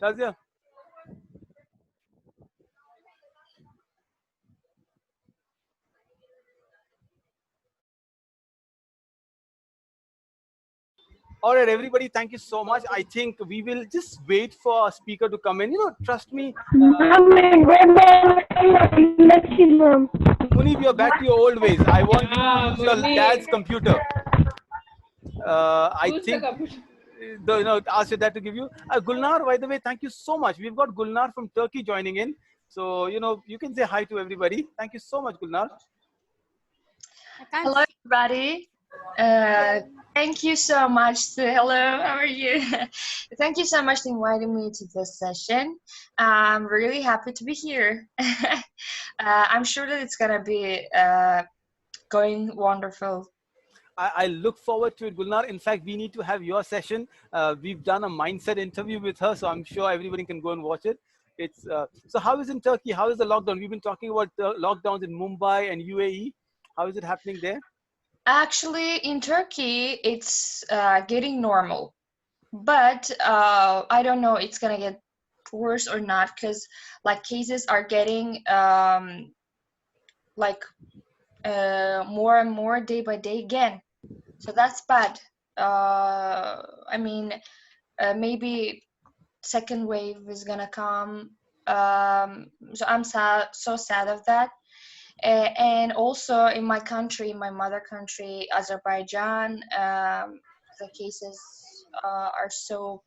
Shazia. All right, everybody, thank you so much. I think we will just wait for our speaker to come in. Trust me, Munib, you're back to your old ways. I want you to use your dad's computer. I Who's the think, computer? ask your dad to give you. Gulnar, by the way, thank you so much. We've got Gulnar from Turkey joining in. So, you can say hi to everybody. Thank you so much, Gulnar. Hello, everybody. Thank you so much. Hello, how are you? Thank you so much for inviting me to this session. I'm really happy to be here. I'm sure that it's gonna be going wonderful. I look forward to it, Gulnar. In fact, we need to have your session. We've done a mindset interview with her, so I'm sure everybody can go and watch it. It's so. How is in Turkey? How is the lockdown? We've been talking about the lockdowns in Mumbai and UAE. How is it happening there? Actually, in Turkey, it's getting normal, but I don't know it's gonna get worse or not because like cases are getting like more and more day by day again. So that's bad. I mean, maybe second wave is gonna come. So I'm sad, so sad of that. And also in my country, my mother country, Azerbaijan, the cases are so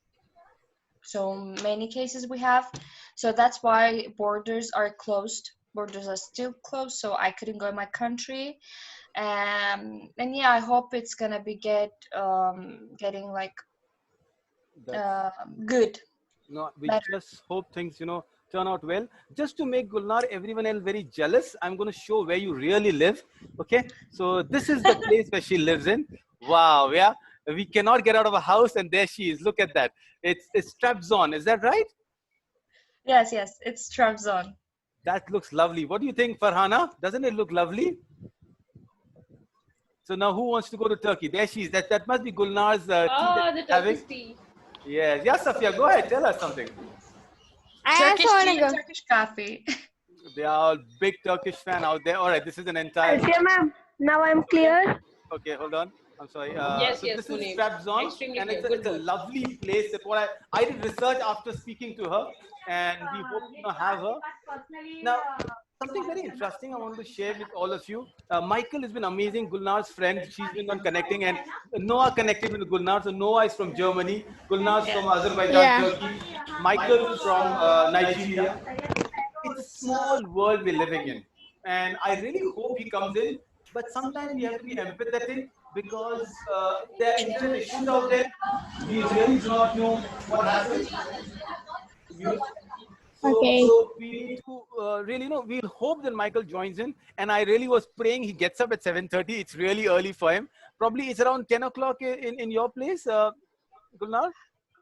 many cases we have. So that's why borders are closed. Borders are still closed, so I couldn't go in my country. And yeah, I hope it's gonna be getting like good. No, we Better. just hope things, turn out well. Just to make Gulnar, everyone else very jealous, I'm going to show where you really live. Okay, so this is the place where she lives in. Wow, yeah. We cannot get out of a house, and there she is. Look at that. It's Trabzon. Is that right? Yes, it's Trabzon. That looks lovely. What do you think, Farhana? Doesn't it look lovely? So now, who wants to go to Turkey? There she is. That must be Gulnar's tea that The she's having. Turkish tea. Yes. Yeah, Safia, go ahead. Tell us something. Turkish tea and Turkish coffee. They are all big Turkish fan out there. All right, this is an entire. Yeah, ma'am. Now I'm clear. Okay, hold on. I'm sorry. Yes, so yes, this is Munib. Trabzon, Extremely and clear. it's a lovely place. That what I did research after speaking to her, and we hope to have her. Now, something very interesting I want to share with all of you. Michael has been amazing. Gulnar's friend. She's been on connecting, and Noah connected with Gulnar. So Noah is from Germany. Gulnar's from Azerbaijan, Turkey. Michael from Nigeria. It's a small world we're living in, and I really hope he comes in. But sometimes we have to be empathetic because there are internet issues out there. We really do not know what happened. So we need to really, we'll hope that Michael joins in. And I really was praying he gets up at 7:30. It's really early for him. Probably it's around 10 o'clock in your place, Gulnar?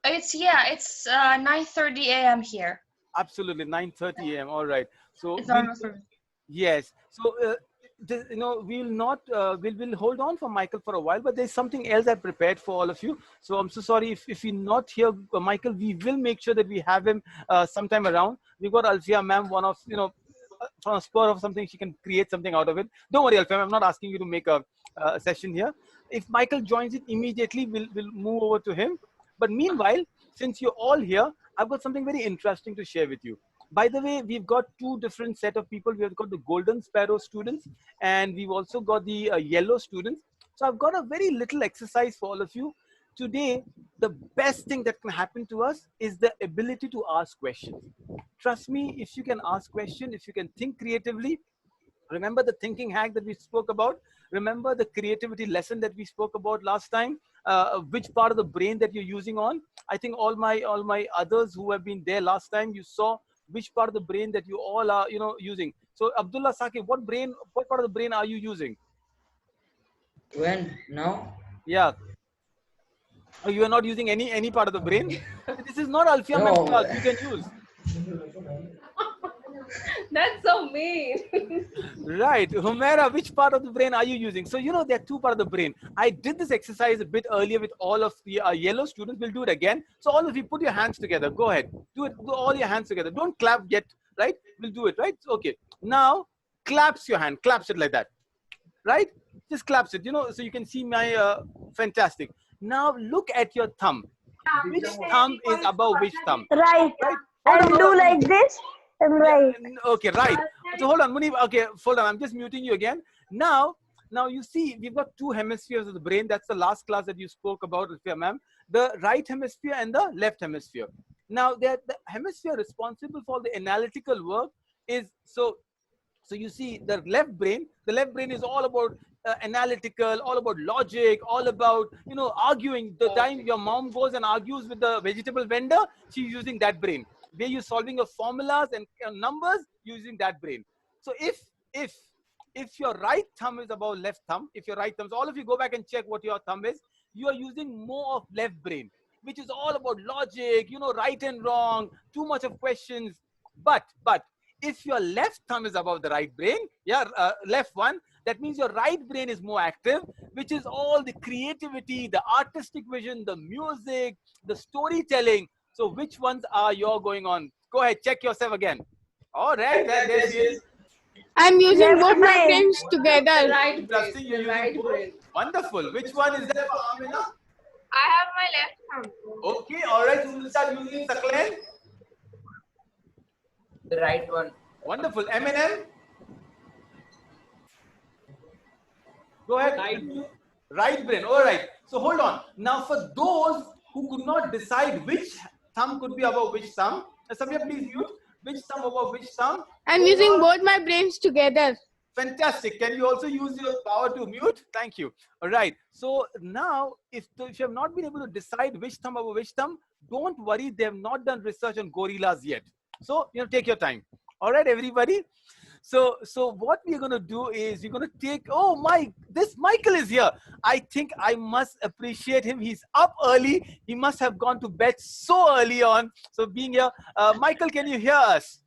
It's 9:30 a.m. here. Absolutely, 9:30 a.m. All right. So it's normal for me. Yes. So we'll not we'll hold on for Michael for a while, but there's something else I prepared for all of you. So I'm so sorry if you're not here, Michael. We will make sure that we have him sometime around. We've got Alfia ma'am, one of from a spur of something, she can create something out of it. Don't worry, Alfia, I'm not asking you to make a session here. If Michael joins it immediately, we'll move over to him. But meanwhile, since you're all here, I've got something very interesting to share with you. By the way, we've got two different set of people. We've got the Golden Sparrow students, and we've also got the Yellow students. So I've got a very little exercise for all of you. Today, the best thing that can happen to us is the ability to ask questions. Trust me, if you can ask questions, if you can think creatively, remember the thinking hack that we spoke about? Remember the creativity lesson that we spoke about last time? Which part of the brain that you're using on? I think all my others who have been there last time, you saw which part of the brain that you all are using. So Abdullah Saqib, what part of the brain are you using? When? Now? Yeah. Oh, you are not using any part of the brain? This is not Alfia No. ma'am class you can use. That's so mean. Right. Humera, which part of the brain are you using? So, you know, there are two parts of the brain. I did this exercise a bit earlier with all of the yellow students. We'll do it again. So, all of you put your hands together. Go ahead. Do it. Do all your hands together. Don't clap yet, right? We'll do it, right? Okay. Now, claps your hand. Claps it like that, right? Just claps it, you know, so you can see my fantastic. Now, look at your thumb. Which thumb is above which thumb? Right. Right? Hold I'll on, hold do on, like Munib. this. I'm right. Okay, right. So hold on, Munib. Okay, hold on. I'm just muting you again. Now you see we've got two hemispheres of the brain. That's the last class that you spoke about, ma'am. The right hemisphere and the left hemisphere. Now, the hemisphere responsible for the analytical work is so you see the left brain is all about analytical, all about logic, all about, you know, arguing. The time your mom goes and argues with the vegetable vendor, she's using that brain. Where you're solving your formulas and numbers, using that brain. So if your right thumb is above left thumb, if your right thumb, so all of you go back and check what your thumb is, you are using more of left brain, which is all about logic, you know, right and wrong, too much of questions. But if your left thumb is above the right brain, left one, that means your right brain is more active, which is all the creativity, the artistic vision, the music, the storytelling. So which ones are you going on? Go ahead, check yourself again. All right, there she is. I'm using Left both my brain. brains together. Right brain. Interesting, you're The using right both. brain. Wonderful. Which one is that for Amina? I have my left thumb. Okay, all right, so we'll start using Saklen. The right one. Wonderful. Eminem. Go ahead. Right brain. All right. So hold on. Now, for those who could not decide which thumb could be above which thumb, Samya, please mute. Which thumb above which thumb? I'm using both my brains together. Fantastic. Can you also use your power to mute? Thank you. All right. So now, if you have not been able to decide which thumb above which thumb, don't worry. They have not done research on gorillas yet. So, you know, take your time. All right, everybody. So what we're going to do is we're going to take, this Michael is here. I think I must appreciate him. He's up early. He must have gone to bed so early on. So being here, Michael, can you hear us?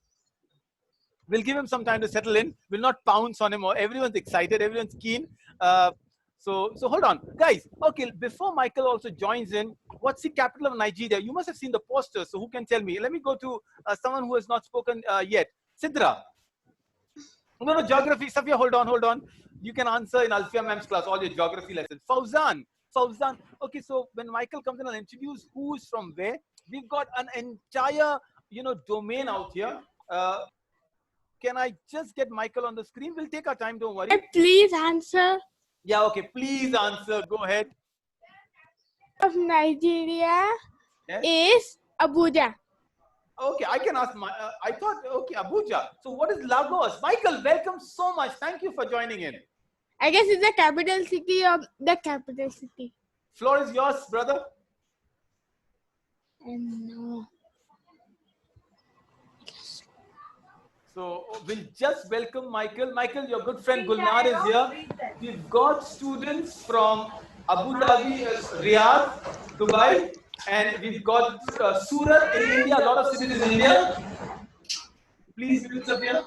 We'll give him some time to settle in. We'll not pounce on him. Or everyone's excited. Everyone's keen. So hold on, guys. Okay, before Michael also joins in, what's the capital of Nigeria? You must have seen the poster. So who can tell me? Let me go to someone who has not spoken yet. Sidra. No, geography. Safia, hold on. You can answer in Alfia ma'am's class, all your geography lessons. Fauzan. Okay, so when Michael comes in, I'll introduce who's from where. We've got an entire, domain out here. Can I just get Michael on the screen? We'll take our time, don't worry. Please answer. Yeah, okay, please answer. Go ahead. Of Nigeria Yes? is Abuja. Okay, I can ask I thought, okay, Abuja. So what is Lagos? Michael, welcome so much. Thank you for joining in. I guess it's the capital city of the capital city. Floor is yours, brother. And no. So we'll just welcome Michael. Michael, your good friend Gulnar is here. We've got students from Abu Dhabi, Riyadh, Dubai, and we've got Surat in India, a lot of cities in India. Please mute up here.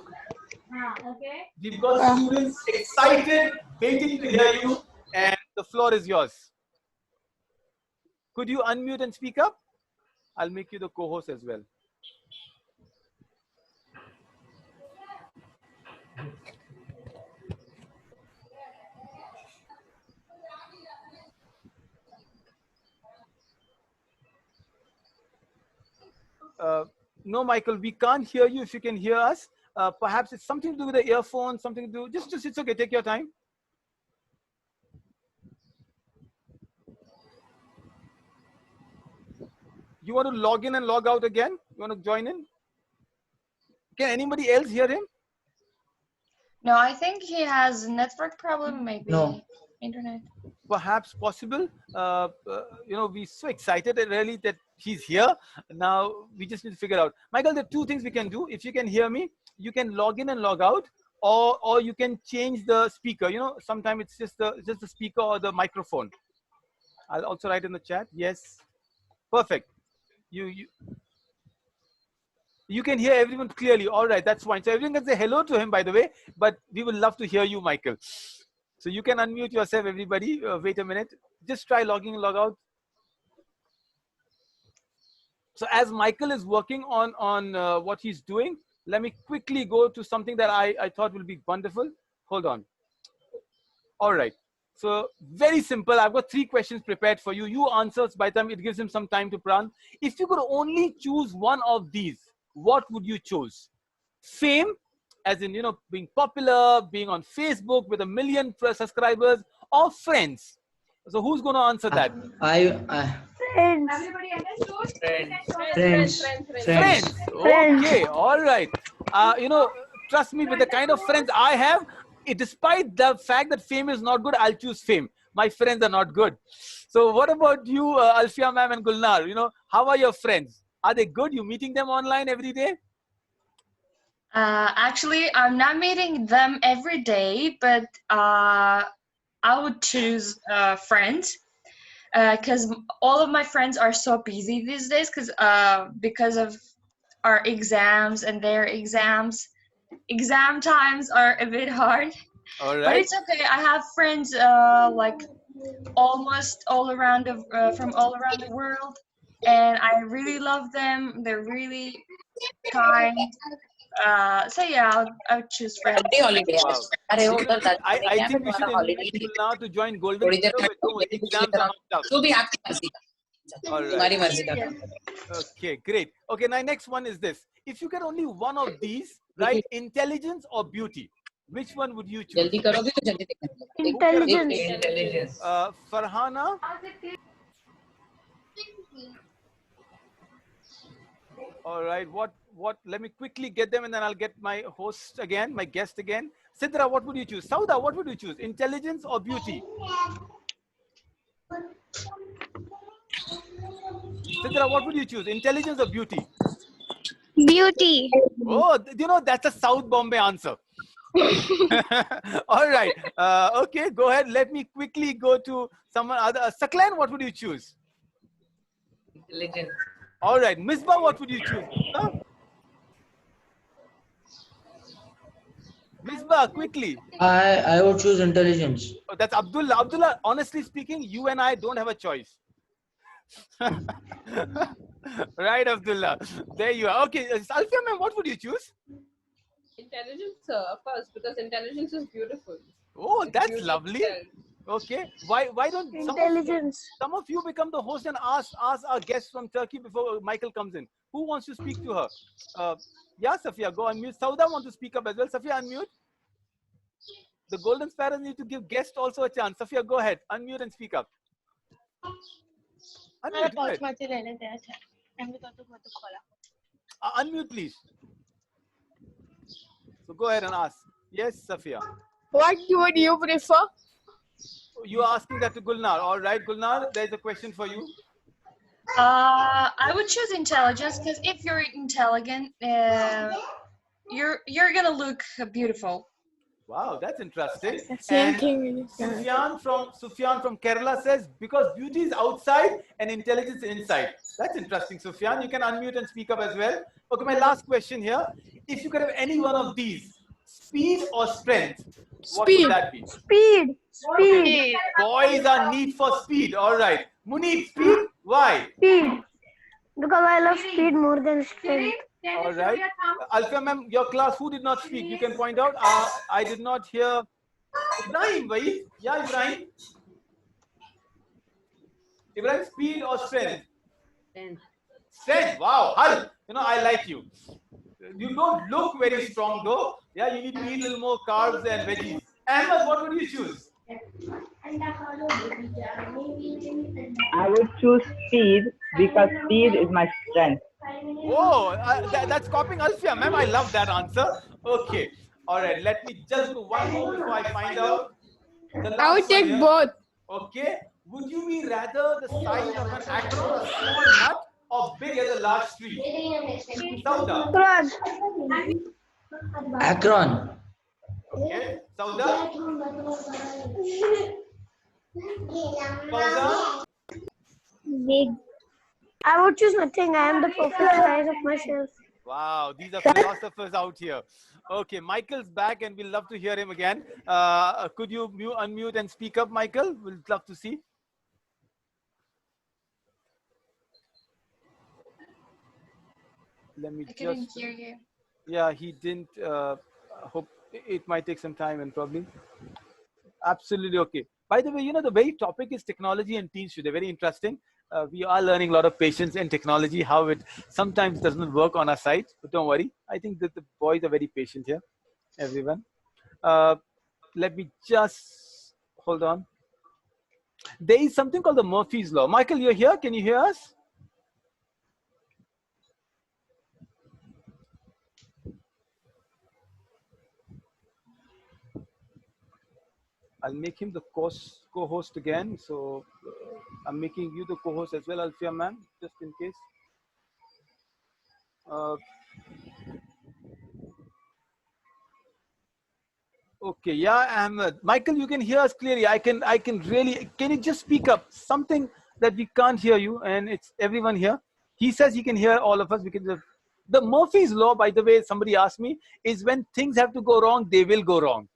Okay. We've got students excited, waiting to hear you, and the floor is yours. Could you unmute and speak up? I'll make you the co-host as well. No, Michael, we can't hear you. If you can hear us, perhaps it's something to do with the earphone, something to do. Just it's okay. Take your time. You want to log in and log out again? You want to join in? Can anybody else hear him? No, I think he has network problem, maybe No. internet. Perhaps possible. We're so excited really that he's here. Now we just need to figure out. Michael, there are two things we can do. If you can hear me, you can log in and log out, or you can change the speaker. Sometimes it's just the speaker or the microphone. I'll also write in the chat. Yes, perfect. You You can hear everyone clearly. All right, that's fine. So everyone can say hello to him, by the way. But we would love to hear you, Michael. So you can unmute yourself, everybody. Wait a minute. Just try logging and log out. So as Michael is working on what he's doing, let me quickly go to something that I thought will be wonderful. Hold on. All right. So very simple. I've got 3 questions prepared for you. You answer by the time it gives him some time to plan. If you could only choose one of these, what would you choose? Fame, as in, being popular, being on Facebook with 1 million subscribers, or friends? So who's going to answer that? Friends. Everybody understood? Friends. Friends. Okay, all right. Trust me, with the kind of friends I have, despite the fact that fame is not good, I'll choose fame. My friends are not good. So what about you, Alfia ma'am and Gulnar? How are your friends? Are they good? You meeting them online every day? Actually, I'm not meeting them every day, but I would choose friends because all of my friends are so busy these days because of our exams and their exams. Exam times are a bit hard, All but right. it's okay. I have friends like almost all around from all around the world, and I really love them. They're really kind. So yeah, I would choose friends. Holiday Wow. अरे वो So, उधर दादी I क्या है think we should तुम्हारा invite holiday Gulnar to join Golden थोड़ी देर Sparrow, मैं but don't worry, कुछ exams लेकर are आऊँ not tough. जो भी आपकी मर्जी All right. तुम्हारी मर्जी का Okay, great. Okay, now next one is this. If you get only one of these, right, intelligence or beauty, which one would you choose? जल्दी करोगे तो जल्दी देखने मिलेगा Intelligence. Intelligence. Farhana? All right, let me quickly get them and then I'll get my host again, my guest again. Sidra, what would you choose? Sauda, what would you choose? Intelligence or beauty? Sidra, what would you choose? Intelligence or beauty? Beauty. Oh, that's a South Bombay answer. All right. Okay, go ahead. Let me quickly go to someone other. Saklan, what would you choose? Intelligence. All right. Misbah, what would you choose? Misbah, quickly. I would choose intelligence. Oh, that's Abdullah. Abdullah, honestly speaking, you and I don't have a choice. Right, Abdullah. There you are. Okay, Alfia ma'am, what would you choose? Intelligence, of course, because intelligence is beautiful. Oh, It's that's beauty lovely. itself. Okay. Why don't Intelligence. some of you become the host and ask our guest from Turkey before Michael comes in? Who wants to speak to her? Yeah, Safia, go unmute. Sauda wants to speak up as well. Safia, unmute. The Golden Sparrows need to give guests also a chance. Safia, go ahead. Unmute and speak up. Unmute, go ahead. Unmute, please. So go ahead and ask. Yes, Safia. What would you prefer? You are asking that to Gulnar. All right, Gulnar, there's a question for you. I would choose intelligence because if you're intelligent, you're gonna look beautiful. Wow, that's interesting. Same And thing. Sufyan from Kerala says because beauty is outside and intelligence is inside. That's interesting, Sufyan. You can unmute and speak up as well. Okay, my last question here. If you could have any one of these, speed or strength, what would that be? Speed. Speed. Boys are need for speed. All right. Munib, speed? Why? Speed. Because I love speed more than strength. All right. Alfia ma'am, your class, who did not speak? You can point out. I did not hear. Ibrahim, Waid? Yeah, Ibrahim. Ibrahim, speed or strength? Strength. Wow. Hal, I like you. You don't look very strong though. Yeah, you need to eat a little more carbs and veggies. Ahmed, what would you choose? I would choose speed because speed is my strength. Oh, that's copying Alfia, ma'am. I love that answer. Okay. All right. Let me just do one more before I find out. The last I would one take here. both. Okay. Would you be rather the size of an acron, a small nut, or big as a large tree? Sauda. Raj. Akron. Okay. Sauda. Sauda. Big. I would choose nothing. I am the perfect size of myself. Wow, these are philosophers out here. Okay, Michael's back and we'll love to hear him again. Could you unmute and speak up, Michael? We'll love to see. Let me I couldn't just. hear you. Yeah, he didn't. Hope it might take some time and probably. Absolutely okay. By the way, you know, the very topic is technology and teens today. Very interesting. We are learning a lot of patience and technology, how it sometimes doesn't work on our side. But don't worry. I think that the boys are very patient here, everyone. Uh, Let me just hold on. There is something called the Murphy's Law. Michael, you're here. Can you hear us? I'll make him the co-host again. So I'm making you the co-host as well, Alfia man, just in case. Uh, okay, yeah, Ahmed. Michael, you can hear us clearly. I can really. Can you just speak up? Something that we can't hear you, and it's everyone here. He says he can hear all of us. We can just. The Murphy's law, by the way, somebody asked me, is when things have to go wrong, they will go wrong.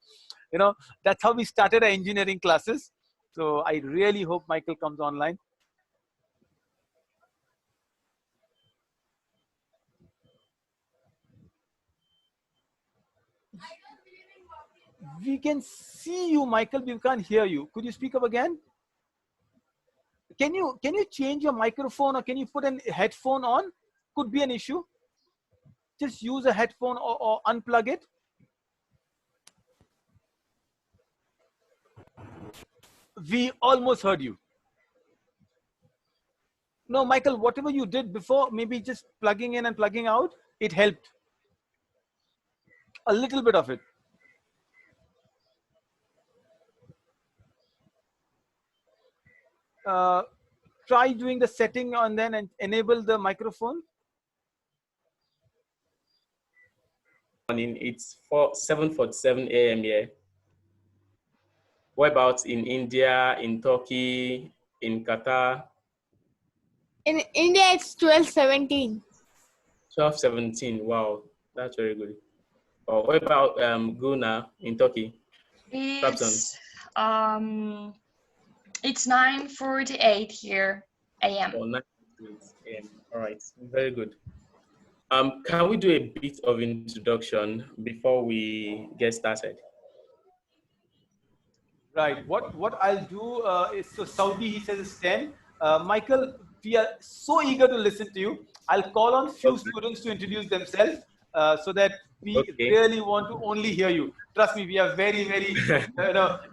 You know, that's how we started our engineering classes. So I really hope Michael comes online. We can see you, Michael. We can't hear you. Could you speak up again? Can you change your microphone or can you put a headphone on? Could be an issue. Just use a headphone or unplug it. We almost heard you. No, Michael, whatever you did before, maybe just plugging in and plugging out, it helped. A little bit of it. Uh, Try doing the setting and then and enable the microphone. Morning. It's 7:47 a.m. here. What about in India, in Turkey, in Qatar? In India, it's 12:17. 12:17. Wow, that's very good. Or what about Guna in Turkey? It's 9:48 here a.m. Or 9:48 a.m. All right, very good. Can we do a bit of introduction before we get started? Right. What I'll do is, so Saudi, he says is 10. Michael, we are so eager to listen to you. I'll call on few students to introduce themselves so that we really want to only hear you. Trust me, we are very, very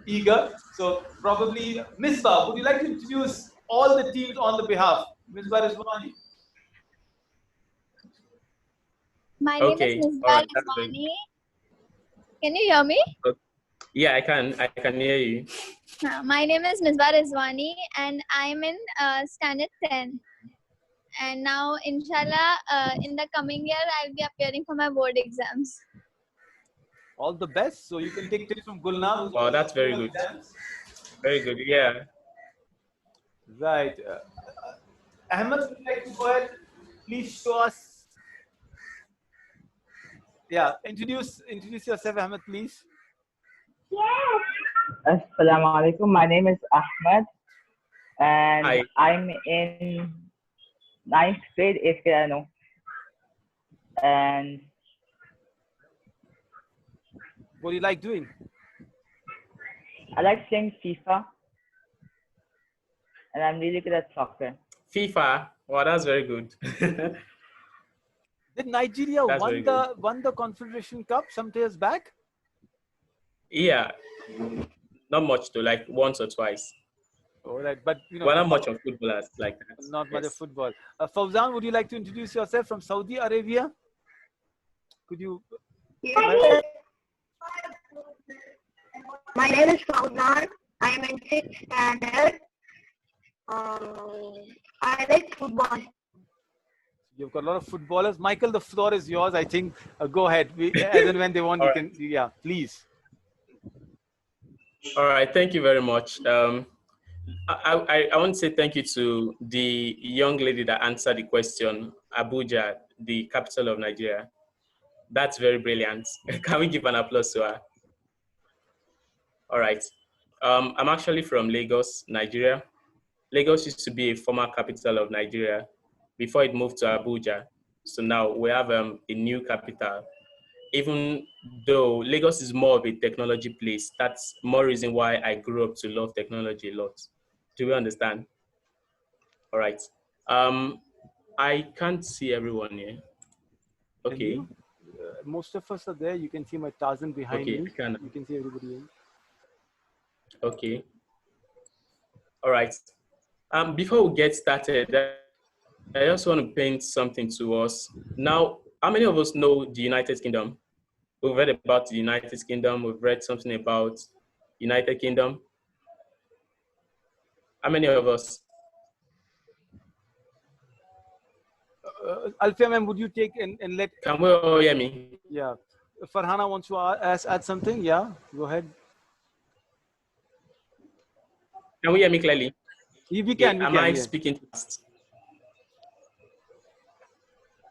eager. So probably, Misbah, would you like to introduce all the teams on the behalf? Misbah Rizwani. My name is Misbah Rizwani. Can you hear me? Yeah, I can hear you. My name is Misbah Rizwani and I'm in standard 10. And now, inshallah, in the coming year, I'll be appearing for my board exams. All the best. So you can take tips from Gulnam. Wow, that's very good. Very good, yeah. Right. Ahmed, would you like to go ahead? Please show us. Yeah, introduce yourself, Ahmed, please. Assalamu alaikum. My name is Ahmed, and Hi. I'm in 9th grade, 8th grade, I know. And what do you like doing? I like playing FIFA, and I'm really good at soccer. FIFA. Wow, that's very good. Did Nigeria won the Confederation Cup some years back? Yeah, not much though, like once or twice. All right, but you know, we're not much of footballers like that. Not much of football. Fauzan, would you like to introduce yourself from Saudi Arabia? Could you? My name is Fauzan. I am in 6th standard. I like football. You've got a lot of footballers. Michael, the floor is yours. I think. Go ahead. As and when they want, you can. Yeah, please. All right. Thank you very much. I want to say thank you to the young lady that answered the question, Abuja, the capital of Nigeria. That's very brilliant. Can we give an applause to her? All right. I'm actually from Lagos, Nigeria. Lagos used to be a former capital of Nigeria before it moved to Abuja. So now we have a new capital. Even though Lagos is more of a technology place, that's more reason why I grew up to love technology a lot. Do we understand? All right. Um, I can't see everyone here. Can Okay. you? Most of us are there. You can see my Tarzan behind Okay, me. I can. You can see everybody else. Okay. All right. Before we get started, I just want to paint something to us. Now, how many of us know the United Kingdom? We've read about the United Kingdom. We've read something about United Kingdom. How many of us? Alfia ma'am, would you take and let? Can we all hear me? Yeah. Farhana wants to add something. Yeah, go ahead. Can we hear me clearly? We Yeah. can. We Am can. I Yeah. speaking fast?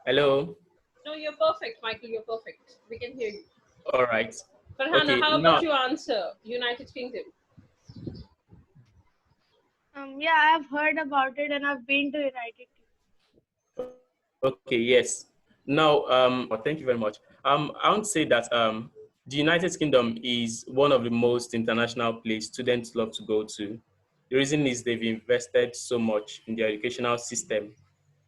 Hello? No, you're perfect, Michael. You're perfect. We can hear you. All right. Farhana, Okay, how now, about you answer? United Kingdom. Yeah, I've heard about it and I've been to United Kingdom. okay, yes. Now, thank you very much. I want to say that the United Kingdom is one of the most international places students love to go to. The reason is they've invested so much in their educational system.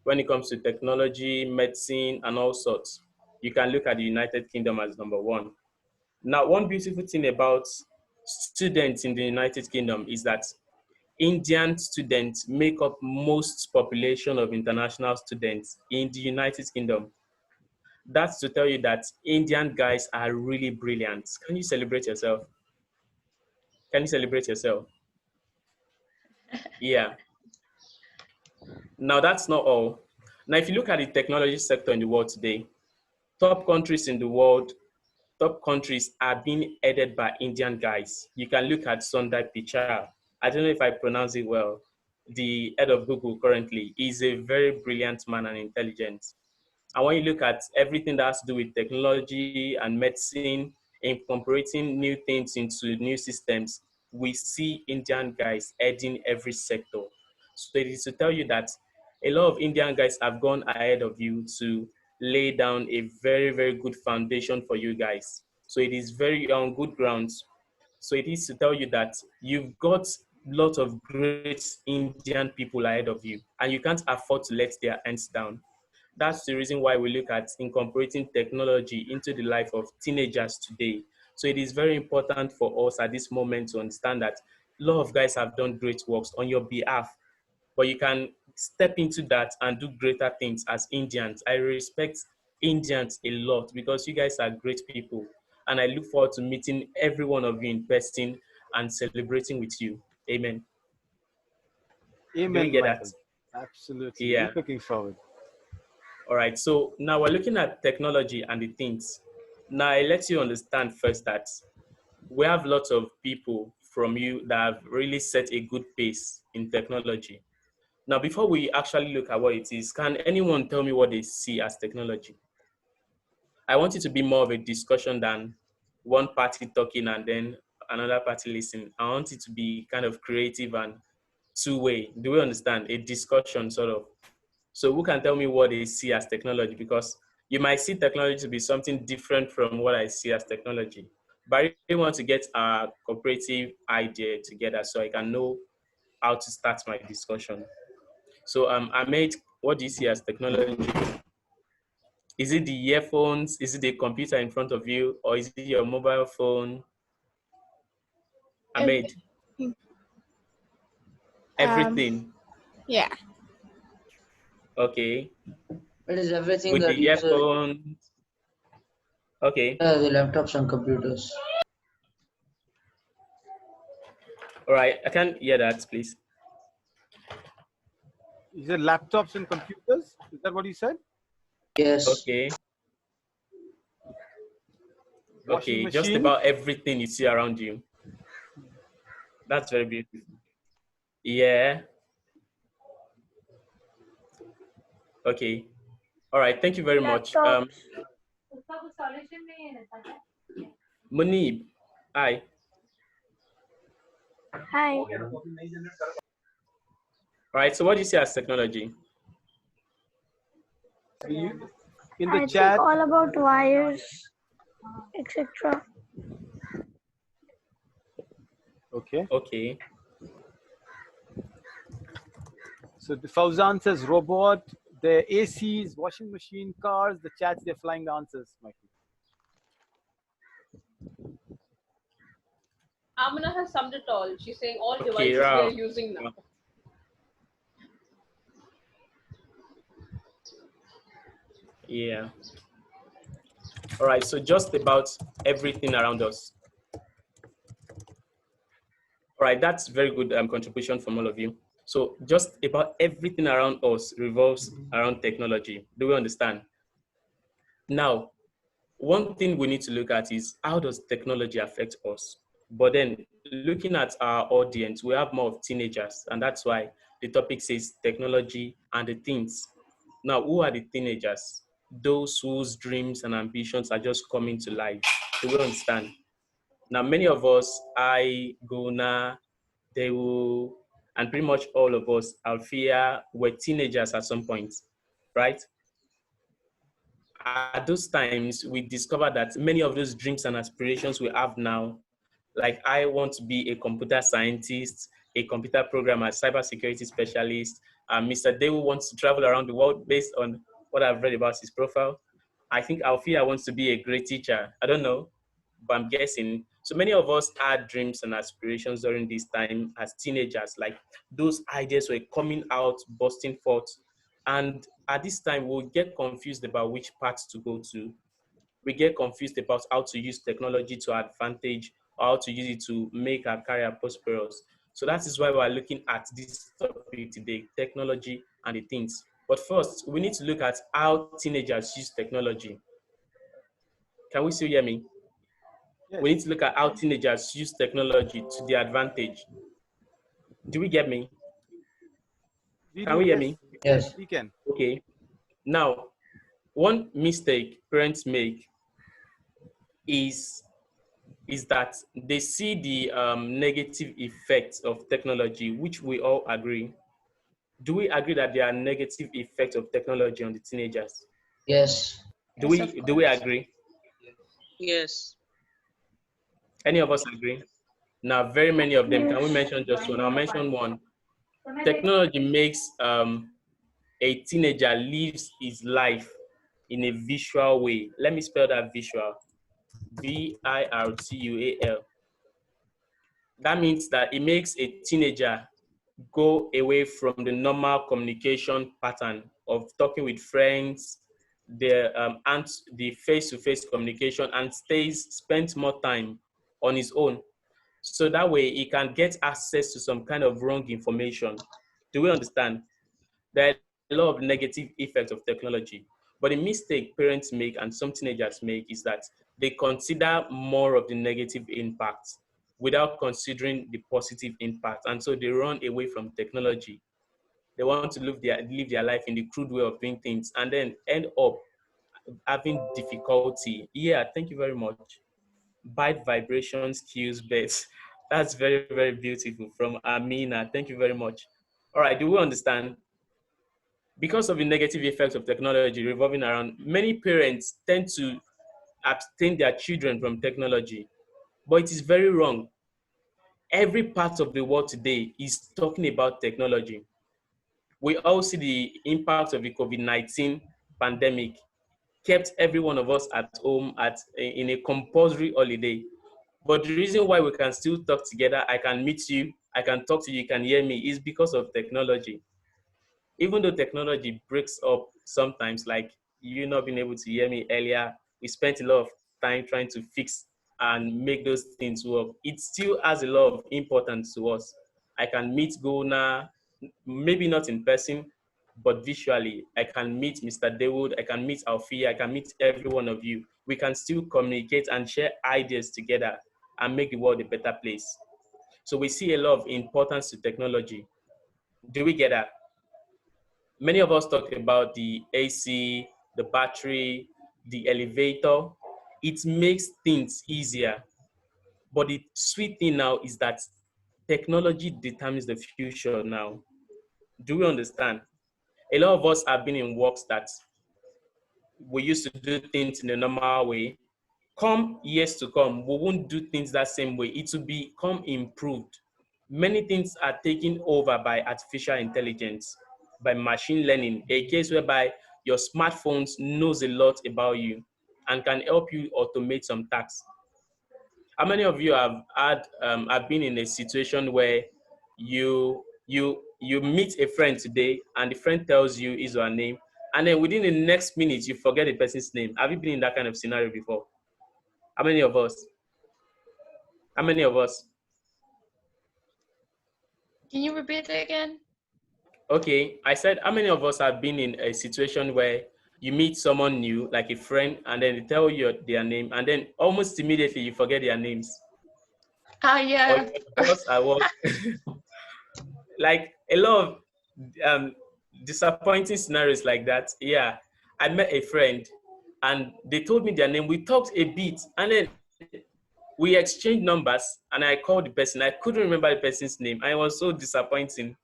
When it comes to technology, medicine, and all sorts, you can look at the United Kingdom as number one. Now, one beautiful thing about students in the United Kingdom is that Indian students make up most population of international students in the United Kingdom. That's to tell you that Indian guys are really brilliant. Can you celebrate yourself? Can you celebrate yourself? Yeah. Now that's not all. Now, if you look at the technology sector in the world today, top countries in the world, top countries are being headed by Indian guys. You can look at Sundar Pichai. I don't know if I pronounce it well. The head of Google currently is a very brilliant man and intelligent. And when you look at everything that has to do with technology and medicine, incorporating new things into new systems, we see Indian guys heading every sector. So it is to tell you that a lot of Indian guys have gone ahead of you to lay down a very, very good foundation for you guys. So it is very on good grounds. So it is to tell you that you've got lots of great Indian people ahead of you, and you can't afford to let their ends down. That's the reason why we look at incorporating technology into the life of teenagers today. So it is very important for us at this moment to understand that a lot of guys have done great works on your behalf, but you can step into that and do greater things as Indians. I respect Indians a lot because you guys are great people. And I look forward to meeting every one of you in person and celebrating with you. Amen. Do we Amen, get that? Michael. Absolutely. We're Yeah. looking forward. All right, so now we're looking at technology and the things. Now, I let you understand first that we have lots of people from you that have really set a good pace in technology. Now, before we actually look at what it is, can anyone tell me what they see as technology? I want it to be more of a discussion than one party talking and then another party listening. I want it to be kind of creative and two-way. Do we understand? A discussion, sort of. So who can tell me what they see as technology? Because you might see technology to be something different from what I see as technology. But I really want to get a cooperative idea together so I can know how to start my discussion. So Ahmed, what do you see as technology? Is it the earphones? Is it the computer in front of you? Or is it your mobile phone? Ahmed, Everything. everything. Yeah. Okay. It is everything With that the user, earphones. Okay. the laptops and computers. All right. I can't hear that, please. Is it laptops and computers? Is that what you said? Yes. Okay. Washing Okay. Just machine? about everything you see around you. That's very beautiful. Yeah. Okay. All right. Thank you very much. Laptops. Munib, hi. Hi. All right. So what do you see as technology? So you, in the I think chat, all about wires, etc. okay. Okay. So the Fauzan says robot, the ACs, washing machine, cars, the chats, they're flying the answers, Michael. Amina has summed it all. She's saying all Okay, devices we are Rao. using now. Yeah. All right. So just about everything around us. All right. That's very good contribution from all of you. So just about everything around us revolves around technology. Do we understand? Now, one thing we need to look at is how does technology affect us? But then looking at our audience, we have more of teenagers, and that's why the topic says technology and the teens. Now, who are the teenagers? Those whose dreams and ambitions are just coming to life. Do we understand? Now, many of us, I, Guna, Dewu, and pretty much all of us, Alfia, were teenagers at some point, right? At those times, we discovered that many of those dreams and aspirations we have now, like I want to be a computer scientist, a computer programmer, cybersecurity specialist. Mr. Dewu wants to travel around the world based on what I've read about his profile. I think Alfia wants to be a great teacher. I don't know, but I'm guessing. So many of us had dreams and aspirations during this time as teenagers, like those ideas were coming out, busting forth. And at this time, we'll get confused about which path to go to. We get confused about how to use technology to our advantage or how to use it to make our career prosperous. So that is why we're looking at this topic today, technology and the things. But first, we need to look at how teenagers use technology. Can we still hear me? Yes. We need to look at how teenagers use technology to their advantage. Do we get me? We Can do, we hear yes. me? Yes. We can. Okay. Now, one mistake parents make is that they see the negative effects of technology, which we all agree. Do we agree that there are negative effects of technology on the teenagers? Yes. Do Yes, of we course. agree? Yes. Any of us agree? Now, very many of them. Can we Yes. mention just one? I'll mention one. Technology makes a teenager lives his life in a visual way. Let me spell that visual. virtual. That means that it makes a teenager go away from the normal communication pattern of talking with friends, the face-to-face communication, and spends more time on his own. So that way he can get access to some kind of wrong information. Do we understand? There are a lot of negative effects of technology. But the mistake parents make and some teenagers make is that they consider more of the negative impacts without considering the positive impact. And so they run away from technology. They want to live their life in the crude way of doing things and then end up having difficulty. Yeah, thank you very much. Bite vibration skills best. That's very, very beautiful from Amina. Thank you very much. All right, do we understand? Because of the negative effects of technology revolving around, many parents tend to abstain their children from technology. But it is very wrong. Every part of the world today is talking about technology. We all see the impact of the COVID-19 pandemic kept every one of us at home in a compulsory holiday. But the reason why we can still talk together, I can meet you, I can talk to you, you can hear me, is because of technology. Even though technology breaks up sometimes, like you not being able to hear me earlier, we spent a lot of time trying to fix and make those things work. It still has a lot of importance to us. I can meet Gona, maybe not in person, but visually. I can meet Mr. Dewood, I can meet Alfia, I can meet every one of you. We can still communicate and share ideas together and make the world a better place. So we see a lot of importance to technology. Do we get that? Many of us talk about the AC, the battery, the elevator. It makes things easier. But the sweet thing now is that technology determines the future now. Do we understand? A lot of us have been in works that we used to do things in a normal way. Come years to come, we won't do things that same way. It will become improved. Many things are taken over by artificial intelligence, by machine learning, a case whereby your smartphones knows a lot about you and can help you automate some tasks. How many of you have been in a situation where you meet a friend today and the friend tells you his or her name, and then within the next minute you forget the person's name? Have you been in that kind of scenario before? How many of us? How many of us? Can you repeat it again? Okay, I said, how many of us have been in a situation where you meet someone new, like a friend, and then they tell you their name, and then almost immediately you forget their names? Ah, Or yeah. because I was like a lot of disappointing scenarios like that. Yeah, I met a friend, and they told me their name. We talked a bit, and then we exchanged numbers, and I called the person. I couldn't remember the person's name, and it was so disappointing.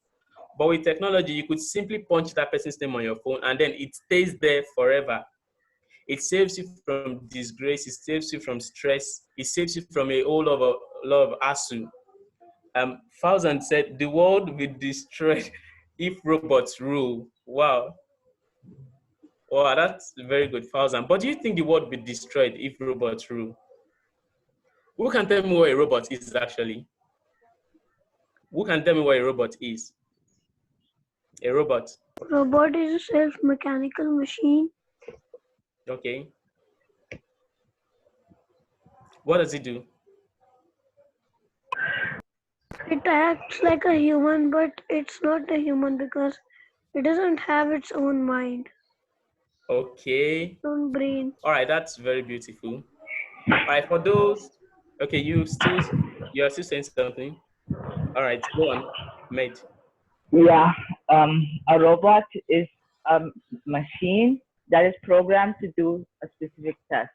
But with technology, you could simply punch that person's name on your phone, and then it stays there forever. It saves you from disgrace. It saves you from stress. It saves you from a whole lot of hassle. Fauzan said, the world will be destroyed if robots rule. Wow. Wow, that's very good, Fauzan. But do you think the world will be destroyed if robots rule? Who can tell me what a robot is actually? Who can tell me what a robot is? A robot. Robot is a self-mechanical machine. Okay. What does it do? It acts like a human, but it's not a human because it doesn't have its own mind, Okay. own brain. All right, that's very beautiful. All right, for those, okay, you're still saying something. All right, go on, mate. Yeah, a robot is a machine that is programmed to do a specific task.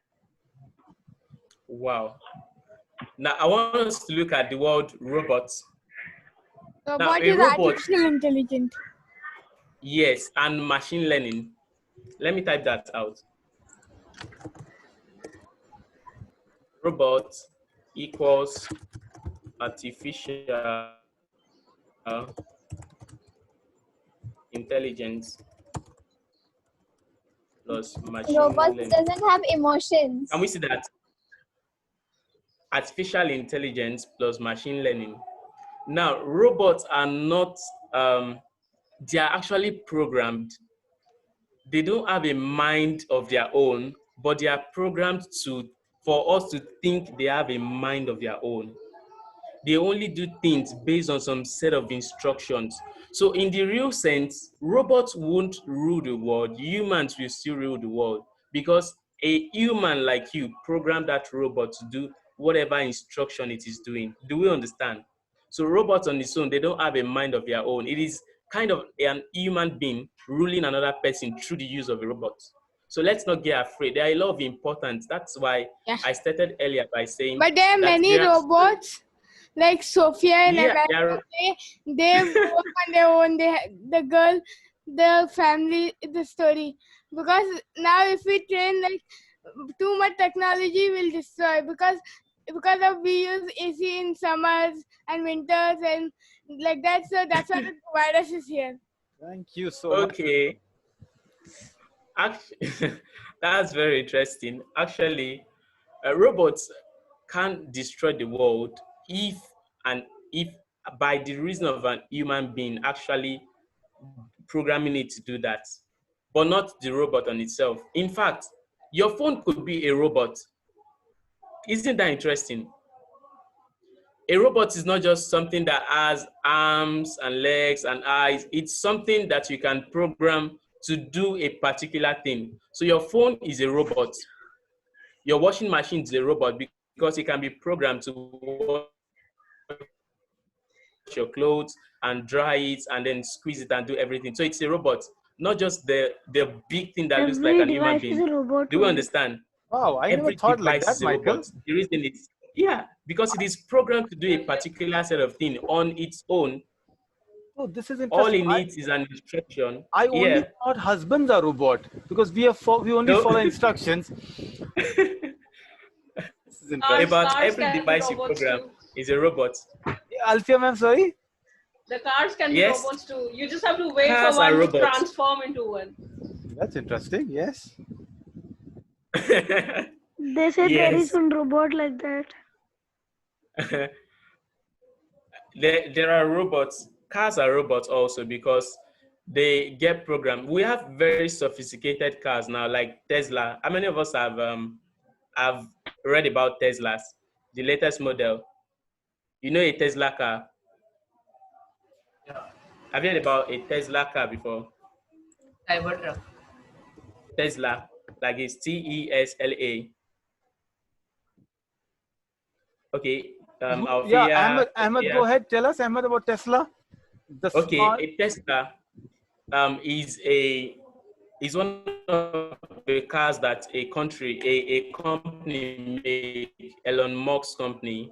Wow. Now I want us to look at the word robots. Robot a is robot, artificial intelligence. yes, and machine learning. Let me type that out. Robot equals artificial intelligence plus machine Robots learning. doesn't have emotions. Can we see that? Artificial intelligence plus machine learning. Now, robots are not, they are actually programmed. They don't have a mind of their own, but they are programmed for us to think they have a mind of their own. They only do things based on some set of instructions. So in the real sense, robots won't rule the world. Humans will still rule the world because a human like you programmed that robot to do whatever instruction it is doing. Do we understand? So robots on its own, they don't have a mind of their own. It is kind of an human being ruling another person through the use of a robot. So let's not get afraid. There are a lot of importance. That's why I started earlier by saying But there are many robots like Sophia and America. They work on their own. The girl, the family, the story. Because now if we train like too much technology will destroy because of we use AC in summers and winters and like that. So that's why the virus is here. Thank you so much. Okay. Actually, that's very interesting. Actually, robots can't destroy the world if by the reason of an human being actually programming it to do that, but not the robot on itself. In fact, your phone could be a robot. Isn't that interesting? A robot is not just something that has arms and legs and eyes. It's something that you can program to do a particular thing. So your phone is a robot. Your washing machine is a robot because it can be programmed to wash your clothes and dry it and then squeeze it and do everything. So it's a robot, not just the big thing that looks like Every an human device is being. a robot. Do we only. understand? Wow, I never Every thought like device that, is a Michael. robot. The reason is, yeah, because it is programmed to do a particular set of thing on its own. Oh, this is All interesting. it needs is an instruction. I only Yeah. thought husbands are robot because we only No. follow instructions. This is interesting. About Cars every can be device you robots program too. is a robot. Alfia, ma'am, sorry. The cars can be Yes. robots too. You just have to wait for Cars are one to robots. transform into one. That's interesting. Yes. They say there is Yes. one robot like that. There are robots. Cars are robots also because they get programmed. We have very sophisticated cars now, like Tesla. How many of us have read about Teslas, the latest model? You know a Tesla car? Have you heard about a Tesla car before? Cybertruck. Tesla, like it's Tesla. Okay. Yeah, Alfia, Ahmed, go Sophia. ahead. Tell us, Ahmed, about Tesla. The Okay, smart. a Tesla is one of the cars that a company made, Elon Musk's company,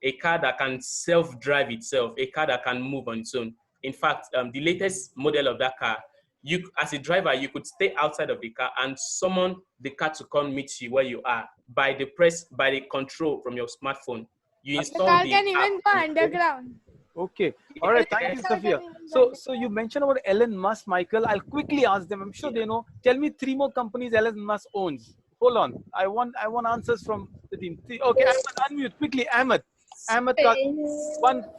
a car that can self-drive itself, a car that can move on its own. In fact, the latest model of that car, you as a driver, you could stay outside of the car and summon the car to come meet you where you are by the control from your smartphone. You The install car the can app even go on your phone. underground. Okay. All right. Thank you, Yes. Sophia. So you mentioned about Elon Musk, Michael. I'll quickly ask them. I'm sure they know. Tell me three more companies Elon Musk owns. Hold on. I want answers from the team. Okay, Ahmed, unmute quickly. Ahmed.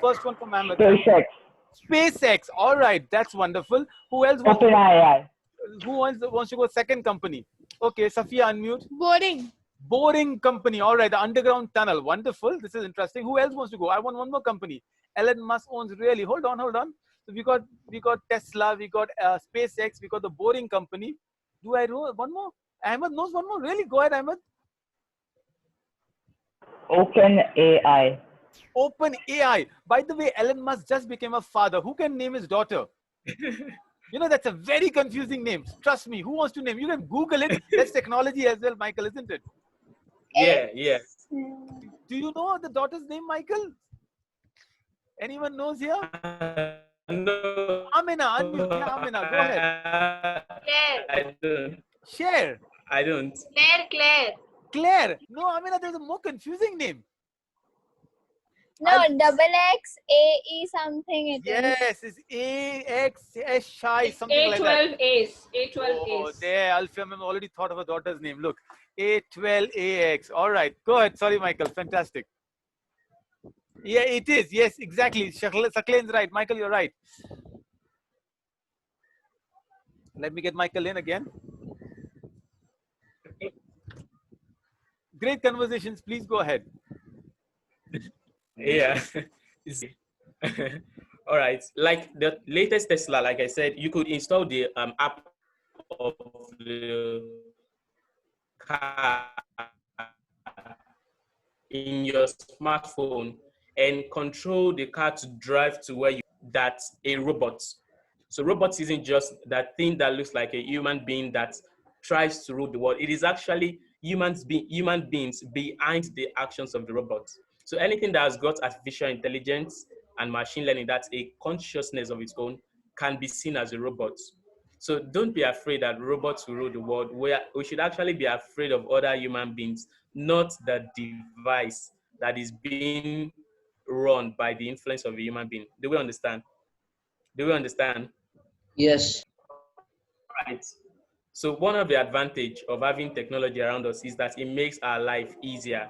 First one from Ahmed. SpaceX, SpaceX. All right. That's wonderful. Who else wants OpenAI. Who wants to go second company? Okay, Sophia, unmute. Boring. Boring company. All right, the underground tunnel. Wonderful. This is interesting. Who else wants to go? I want one more company. Elon Musk owns really. Hold on. So we got Tesla, we got SpaceX, we got the boring company. Do I know one more? Ahmed knows one more. Really? Go ahead, Ahmed. OpenAI. OpenAI. By the way, Elon Musk just became a father. Who can name his daughter? You know, that's a very confusing name. Trust me. Who wants to name? You can Google it. That's technology as well, Michael, isn't it? Yeah. Do you know the daughter's name, Michael? Anyone knows here? No. Amina, unmute. Yeah, Amina, go ahead. Claire. I don't. Share. I don't. Claire. Claire. No, Amina, there's a more confusing name. No, double X A E something it is. Yes, it's AXS shy, something like that. A12 Ace. A12 Oh, Ace. there, Alfia ma'am already thought of a daughter's name. Look, A12AX. All right, go ahead. Sorry, Michael. Fantastic. Yeah, it is. Yes, exactly. Saklain's right. Michael, you're right. Let me get Michael in again. Great conversations. Please go ahead. Yeah. All right. Like the latest Tesla, like I said, you could install the app of the car in your smartphone and control the car to drive to where you. That's a robot. So robots isn't just that thing that looks like a human being that tries to rule the world. It is actually human beings behind the actions of the robots. So anything that has got artificial intelligence and machine learning, that's a consciousness of its own, can be seen as a robot. So don't be afraid that robots will rule the world. We should actually be afraid of other human beings, not the device that is being run by the influence of a human being. Do we understand? Do we understand? Yes. Right. So one of the advantage of having technology around us is that it makes our life easier.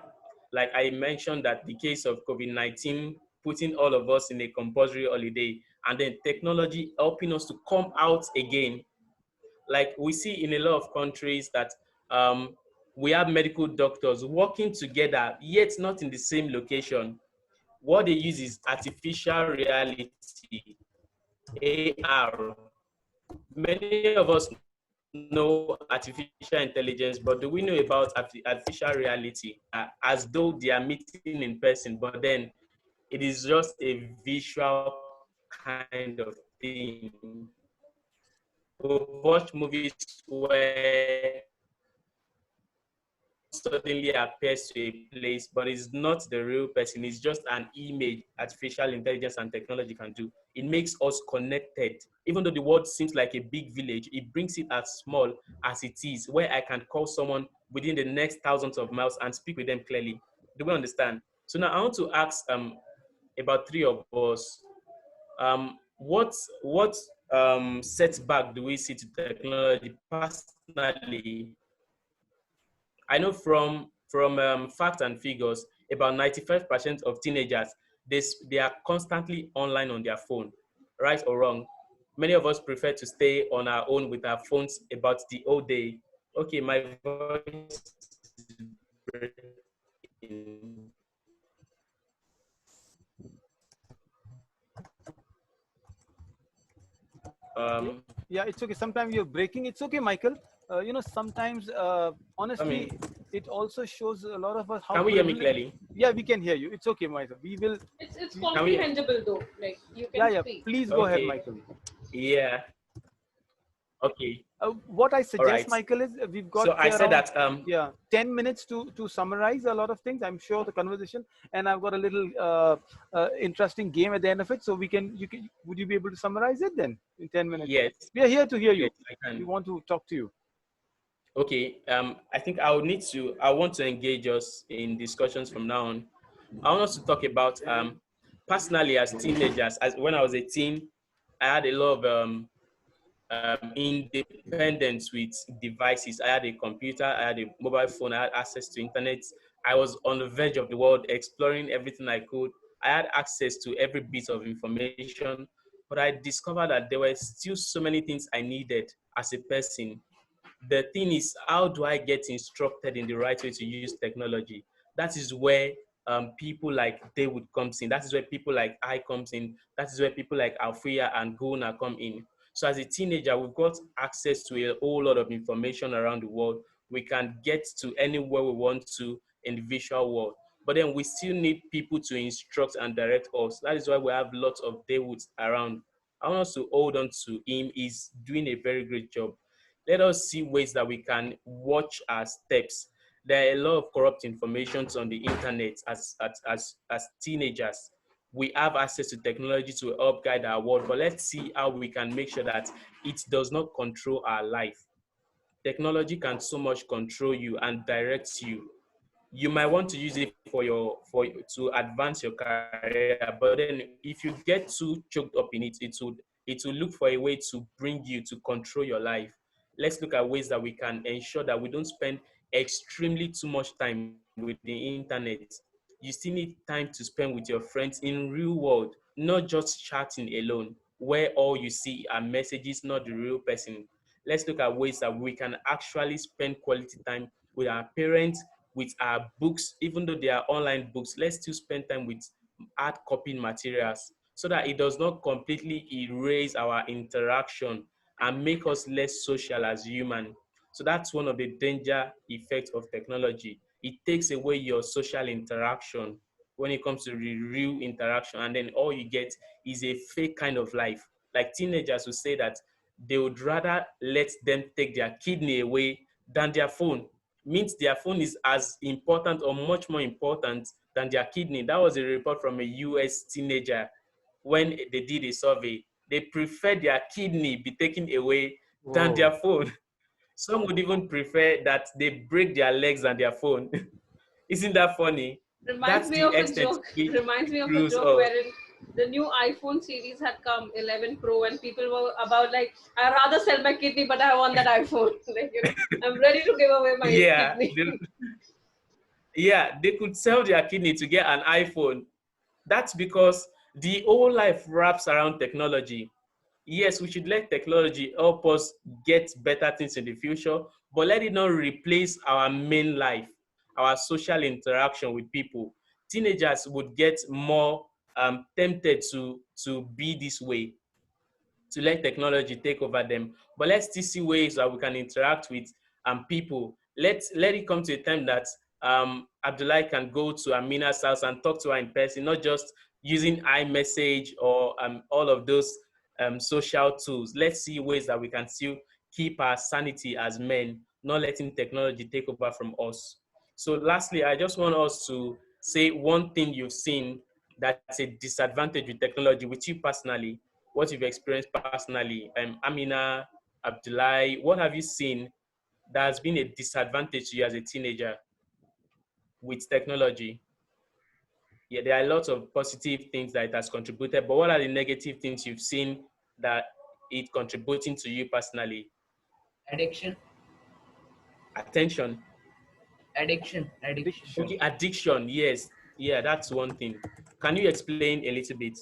Like I mentioned that the case of COVID-19 putting all of us in a compulsory holiday and then technology helping us to come out again. Like we see in a lot of countries that we have medical doctors working together, yet not in the same location. What they use is artificial reality, AR. Many of us know artificial intelligence, but do we know about artificial reality? As though they are meeting in person, but then It is just a visual kind of thing. We've watched movies where suddenly appears to a place, but it's not the real person. It's just an image artificial intelligence and technology can do. It makes us connected. Even though the world seems like a big village, it brings it as small as it is, where I can call someone within the next thousands of miles and speak with them clearly. Do we understand? So now I want to ask about three of us. What setback do we see to technology personally? I know from facts and figures, about 95% of teenagers they are constantly online on their phone, right or wrong. Many of us prefer to stay on our own with our phones about the whole day. Okay, my voice is breaking. Yeah, Um, yeah, it's okay. Sometimes you're breaking. It's okay, Michael. Sometimes, I honestly, mean, it also shows a lot of us how can we hear me privileged. clearly? Yeah, we can hear you. It's okay, Michael. It's We, Can we? comprehensible though. Like you yeah, can yeah. speak. Please go ahead, Okay. Michael. Yeah. Okay. What I All suggest, right. Michael, is we've got So I say said around, that 10 minutes to summarize a lot of things. I'm sure the conversation, and I've got a little interesting game at the end of it. So would you be able to summarize it then in 10 minutes? yes, We are here to hear yes, you. I can. We want to talk to you. Okay. I think I want to engage us in discussions from now on. I want us to talk about personally as teenagers. As when I was a teen, I had a lot of independence with devices. I had a computer, I had a mobile phone, I had access to internet. I was on the verge of the world, exploring everything I could. I had access to every bit of information, but I discovered that there were still so many things I needed as a person. The thing is, how do I get instructed in the right way to use technology? That is where people like David comes in. That is where people like I comes in. That is where people like Alfia and Guna come in. So as a teenager, we've got access to a whole lot of information around the world. We can get to anywhere we want to in the visual world. But then we still need people to instruct and direct us. That is why we have lots of Dawoods around. I want us to hold on to him. He's doing a very great job. Let us see ways that we can watch our steps. There are a lot of corrupt information on the internet as teenagers. We have access to technology to help guide our world, but let's see how we can make sure that it does not control our life. Technology can so much control you and direct you. You might want to use it to advance your career, but then if you get too choked up in it, it will look for a way to bring you to control your life. Let's look at ways that we can ensure that we don't spend extremely too much time with the internet. You still need time to spend with your friends in real world, not just chatting alone, where all you see are messages, not the real person. Let's look at ways that we can actually spend quality time with our parents, with our books, even though they are online books. Let's still spend time with hard copying materials so that it does not completely erase our interaction and make us less social as human. So that's one of the danger effects of technology. It takes away your social interaction when it comes to the real interaction, and then all you get is a fake kind of life. Like teenagers who say that they would rather let them take their kidney away than their phone. Means their phone is as important or much more important than their kidney. That was a report from a US teenager when they did a survey. They prefer their kidney be taken away than Whoa. their phone. Some would even prefer that they break their legs and their phone. Isn't that funny? Reminds That's me the of a extent to joke. which Reminds me it of a screws joke us. wherein the new iPhone series had come, 11 Pro, and people were about like, I'd rather sell my kidney, but I want that iPhone. Like, I'm ready to give away my Yeah, kidney. yeah, they could sell their kidney to get an iPhone. That's because the whole life wraps around technology. Yes, we should let technology help us get better things in the future, but let it not replace our main life, our social interaction with people. Teenagers would get more tempted to be this way, to let technology take over them. But let's still see ways that we can interact with people. Let it come to a time that Abdullah can go to Amina's house and talk to her in person, not just using iMessage or all of those social tools. Let's see ways that we can still keep our sanity as men, not letting technology take over from us. So lastly, I just want us to say one thing you've seen that's a disadvantage with technology with you personally, what you've experienced personally. Amina, Abdullah, what have you seen that has been a disadvantage to you as a teenager with technology? Yeah, there are lots of positive things that it has contributed, but what are the negative things you've seen that it contributing to you personally? Addiction. Attention. Addiction. Okay, addiction. Yes. Yeah, that's one thing. Can you explain a little bit?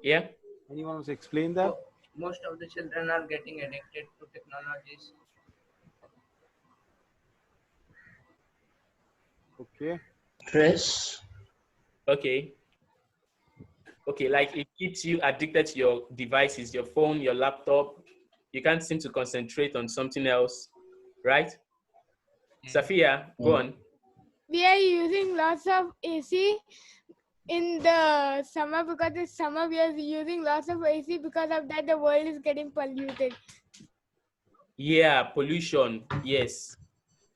Yeah. Anyone wants to explain that? Most of the children are getting addicted to technologies. Okay. Stress. Okay. Okay, like it keeps you addicted to your devices, your phone, your laptop. You can't seem to concentrate on something else, right? Safia, go on. We are using lots of AC in the summer because it's summer. We are using lots of AC because of that the world is getting polluted. Yeah, pollution. Yes.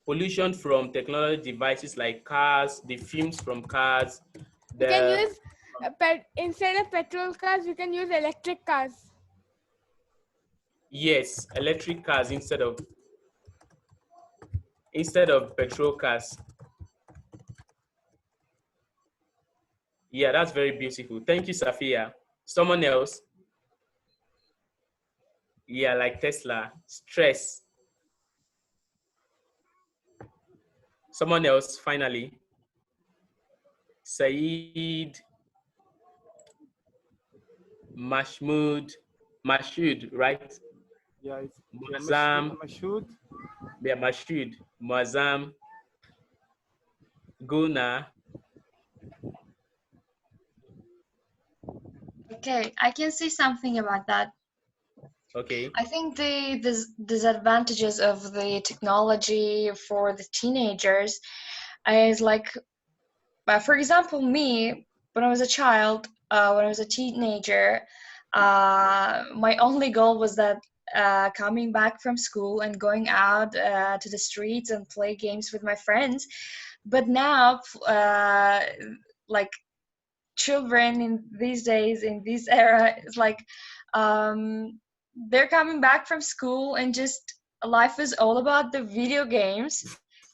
Pollution from technology devices like cars, the fumes from cars. We can use instead of petrol cars, we can use electric cars. Yes, electric cars instead of petrol cars. Yeah, that's very beautiful. Thank you, Safia. Someone else? Yeah, like Tesla. Stress. Someone else, finally. Saeed. Mashud, right? Yeah, it's Mazam. Mashood. Yeah, Mashud. Mazam. Guna. Okay, I can say something about that. Okay. I think the disadvantages of the technology for the teenagers is like, for example, me, when I was a child, when I was a teenager, my only goal was that coming back from school and going out to the streets and play games with my friends. But now, like children in these days, in this era, it's like they're coming back from school and just life is all about the video games.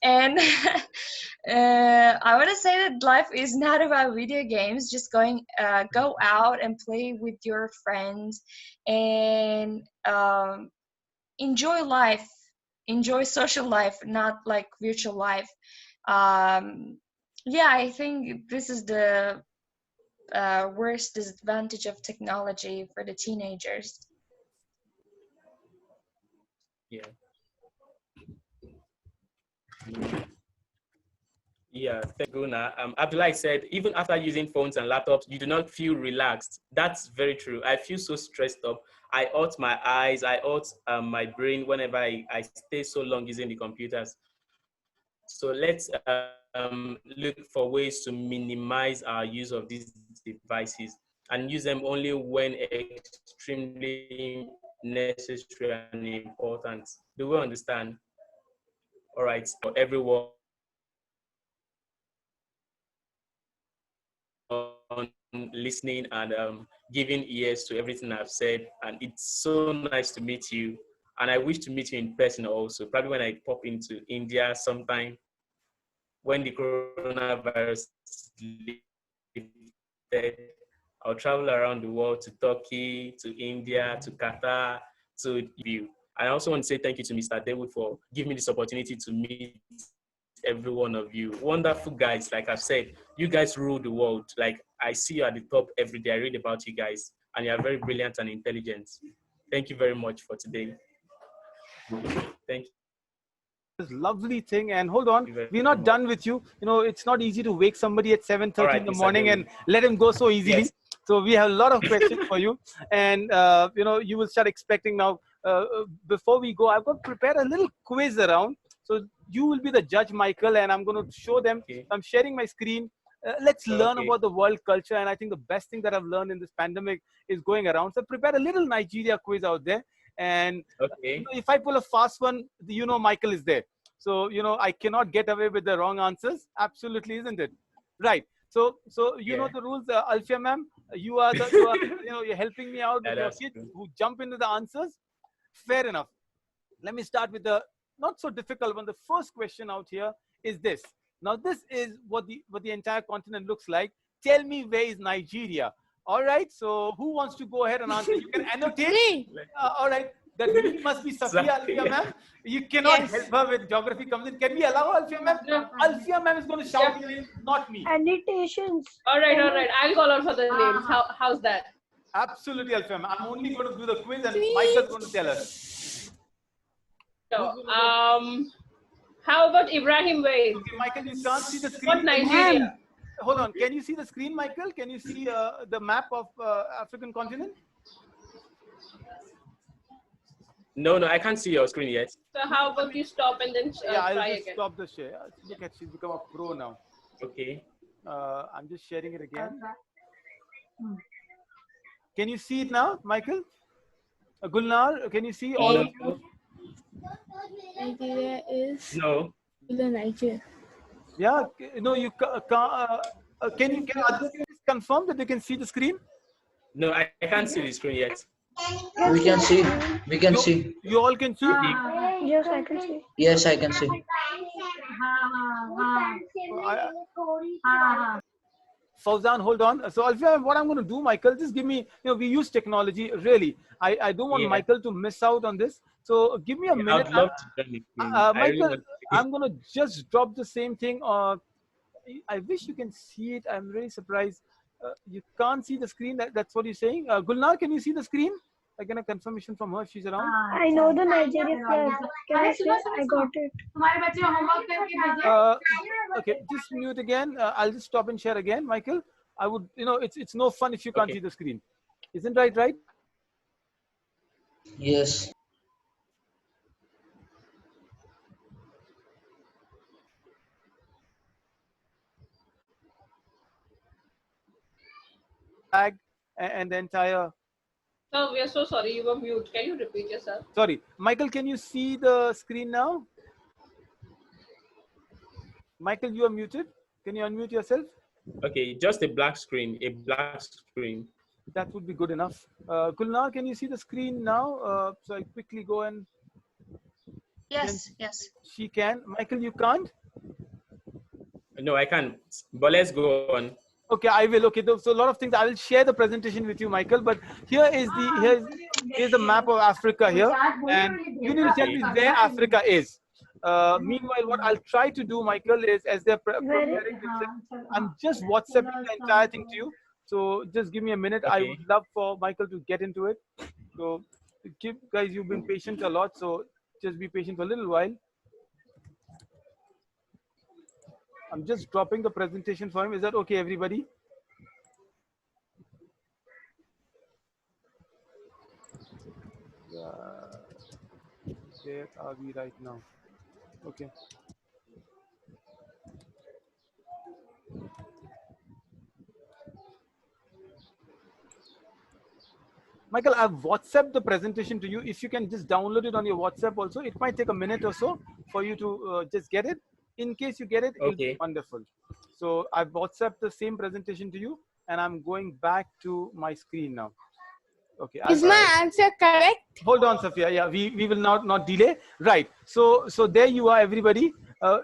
And I want to say that life is not about video games. Just go out and play with your friends and enjoy life, enjoy social life, not like virtual life. Yeah, I think this is the worst disadvantage of technology for the teenagers. Yeah. Yeah, thank you, Guna. Abdullah said, even after using phones and laptops, you do not feel relaxed. That's very true. I feel so stressed up. I hurt my eyes, I hurt my brain whenever I stay so long using the computers. So let's look for ways to minimize our use of these devices and use them only when extremely necessary and important. Do we understand? All right, for everyone listening and giving ears to everything I've said. And it's so nice to meet you. And I wish to meet you in person also, probably when I pop into India sometime when the coronavirus is lifted. I'll travel around the world to Turkey, to India, to Qatar, to you. I also want to say thank you to Mr. Dawood for giving me this opportunity to meet every one of you. Wonderful guys, like I've said, you guys rule the world. Like I see you at the top every day. I read about you guys, and you are very brilliant and intelligent. Thank you very much for today. Thank you. This lovely thing, and hold on, we're not done with you. You know, it's not easy to wake somebody at 7:30 in the morning and let him go so easily. Yes. So we have a lot of questions for you, and you know, you will start expecting now. Before we go, I've got prepared a little quiz around. So you will be the judge, Michael, and I'm going to show them. Okay. I'm sharing my screen. Let's learn Okay. about the world culture, and I think the best thing that I've learned in this pandemic is going around. So prepare a little Nigeria quiz out there, and Okay. if I pull a fast one, Michael is there. So I cannot get away with the wrong answers. Absolutely, isn't it? Right. So you know the rules, Alfia ma'am. You're helping me out with your kids who jump into the answers. Fair enough. Let me start with the not so difficult one. The first question out here is this. Now this is what the entire continent looks like. Tell me, where is Nigeria? All right. So who wants to go ahead and answer? You can annotate. All right. That me must be Safia, Alfia ma'am. You cannot help her with geography comes in. Can we allow Alfia ma'am? Alfia ma'am is going to shout your name, not me. Annotations. All right. I'll call out for the names. How's that? Absolutely, Alfia ma'am. I'm only going to do the quiz and Michael's going to tell us. So, how about Ibrahim Wade? Okay, Michael, you can't see the screen. What Nigeria? Hold on. Can you see the screen, Michael? Can you see the map of African continent? No, I can't see your screen yet. So how about you stop and then I'll try just again? stop the share. Look at, she's become a pro now. Okay. I'm just sharing it again. Can you see it now, Michael? Gulnar, can you see all of you? Nigeria is No. the Nigeria. Yeah, no, you can't. Can you confirm that they can see the screen? No, I can't see the screen yet. We can see. We can see. You all can see? Yes, I can see. Yes, I can see. Fauzan, hold on. So, Alfia, what I'm going to do, Michael, just give me, we use technology, really. I don't want Michael to miss out on this. So, give me a minute. I'd love to join the screen. Michael, I'm going to just drop the same thing. I wish you can see it. I'm really surprised. You can't see the screen. That's what you're saying. Gulnar, can you see the screen? I get a confirmation from her. She's around. I know the Nigeria flag. Can I see? I got it. Okay, just mute again. I'll just stop and share again, Michael. I would, it's no fun if you can't see the screen. Isn't right? Yes. Flag and the entire. No, we are so sorry. You were mute. Can you repeat yourself? Sorry, Michael. Can you see the screen now? Michael, you are muted. Can you unmute yourself? Okay, just a black screen. A black screen. That would be good enough. Gulnar, can you see the screen now? So I quickly go and. Yes. She can. Michael, you can't? No, I can't. But let's go on. Okay, I will. Okay, so a lot of things. I will share the presentation with you, Michael. But here's the map of Africa here, and you need to tell me where Africa is. Meanwhile, what I'll try to do, Michael, is as they're preparing, I'm just WhatsApping the entire thing to you. So just give me a minute. I would love for Michael to get into it. So, guys, you've been patient a lot. So just be patient for a little while. I'm just dropping the presentation for him. Is that okay, everybody? Where are we right now? Okay. Michael, I've WhatsApped the presentation to you. If you can just download it on your WhatsApp also, it might take a minute or so for you to just get it. In case you get it, it'll be wonderful. So I've WhatsApped the same presentation to you, and I'm going back to my screen now. Okay. Is my answer correct? Hold on, Safia. Yeah, we will not delay. Right. So there you are, everybody.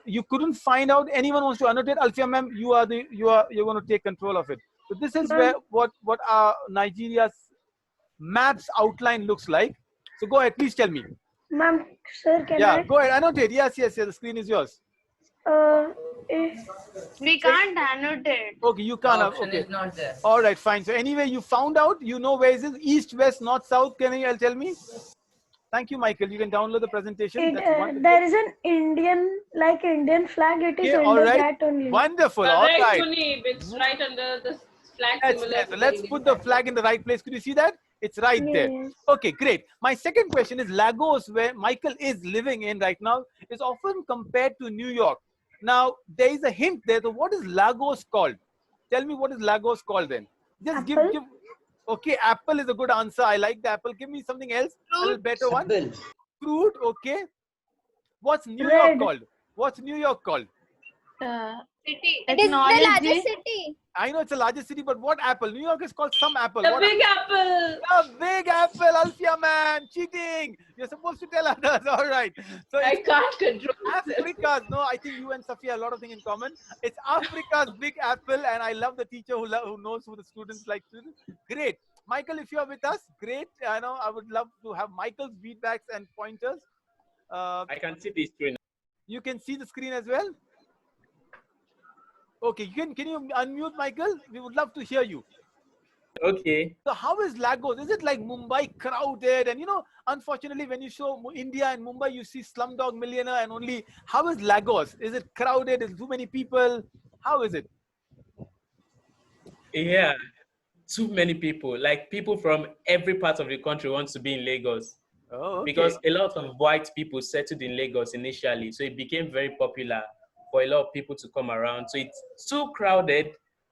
You couldn't find out. Anyone wants to annotate? Alfia ma'am, you're going to take control of it. So this is where what our Nigeria's maps outline looks like. So go ahead, please tell me. Ma'am, sir, can I? Yeah, go ahead, annotate. Yes. The screen is yours. We can't annotate. Okay, you can't. Option Okay. is not there. All right, fine. So anyway, you found out. You know where is it? East, west, north, south. Can you tell me? Thank you, Michael. You can download the presentation. There is an Indian flag. It is all under right. that only. Wonderful. Correct, all right. Munib. It's right under the flag symbol. Let's put the flag in the right place. Could you see that? It's right there. Yes. Okay, great. My second question is Lagos, where Michael is living in right now, is often compared to New York. Now, there is a hint there. So what is Lagos called? Tell me what is Lagos called then. Just Apple? give. Okay, apple is a good answer. I like the apple. Give me something else, a little better one. Apple. Fruit, okay. What's New York Red. called? What's New York called? City. It is the Technology. largest city. I know it's the largest city, but what apple? New York is called some apple. The What Big Apple. The Big Apple, Alfia man, cheating. You're supposed to tell others. All right. So I it's can't control myself. Africa's. No, I think you and Safia have a lot of things in common. It's Africa's Big Apple, and I love the teacher who knows who the students like to. Great, Michael. If you're with us, great. I know I would love to have Michael's feedbacks and pointers. I can see the screen. You can see the screen as well. Okay, can you unmute Michael? We would love to hear you. Okay. So how is Lagos? Is it like Mumbai crowded? And unfortunately, when you show India and Mumbai, you see Slumdog Millionaire and only. How is Lagos? Is it crowded? Is too many people? How is it? Yeah. Too many people. Like people from every part of the country wants to be in Lagos. Oh, okay. Because a lot of white people settled in Lagos initially. So it became very popular for a lot of people to come around. So it's too crowded.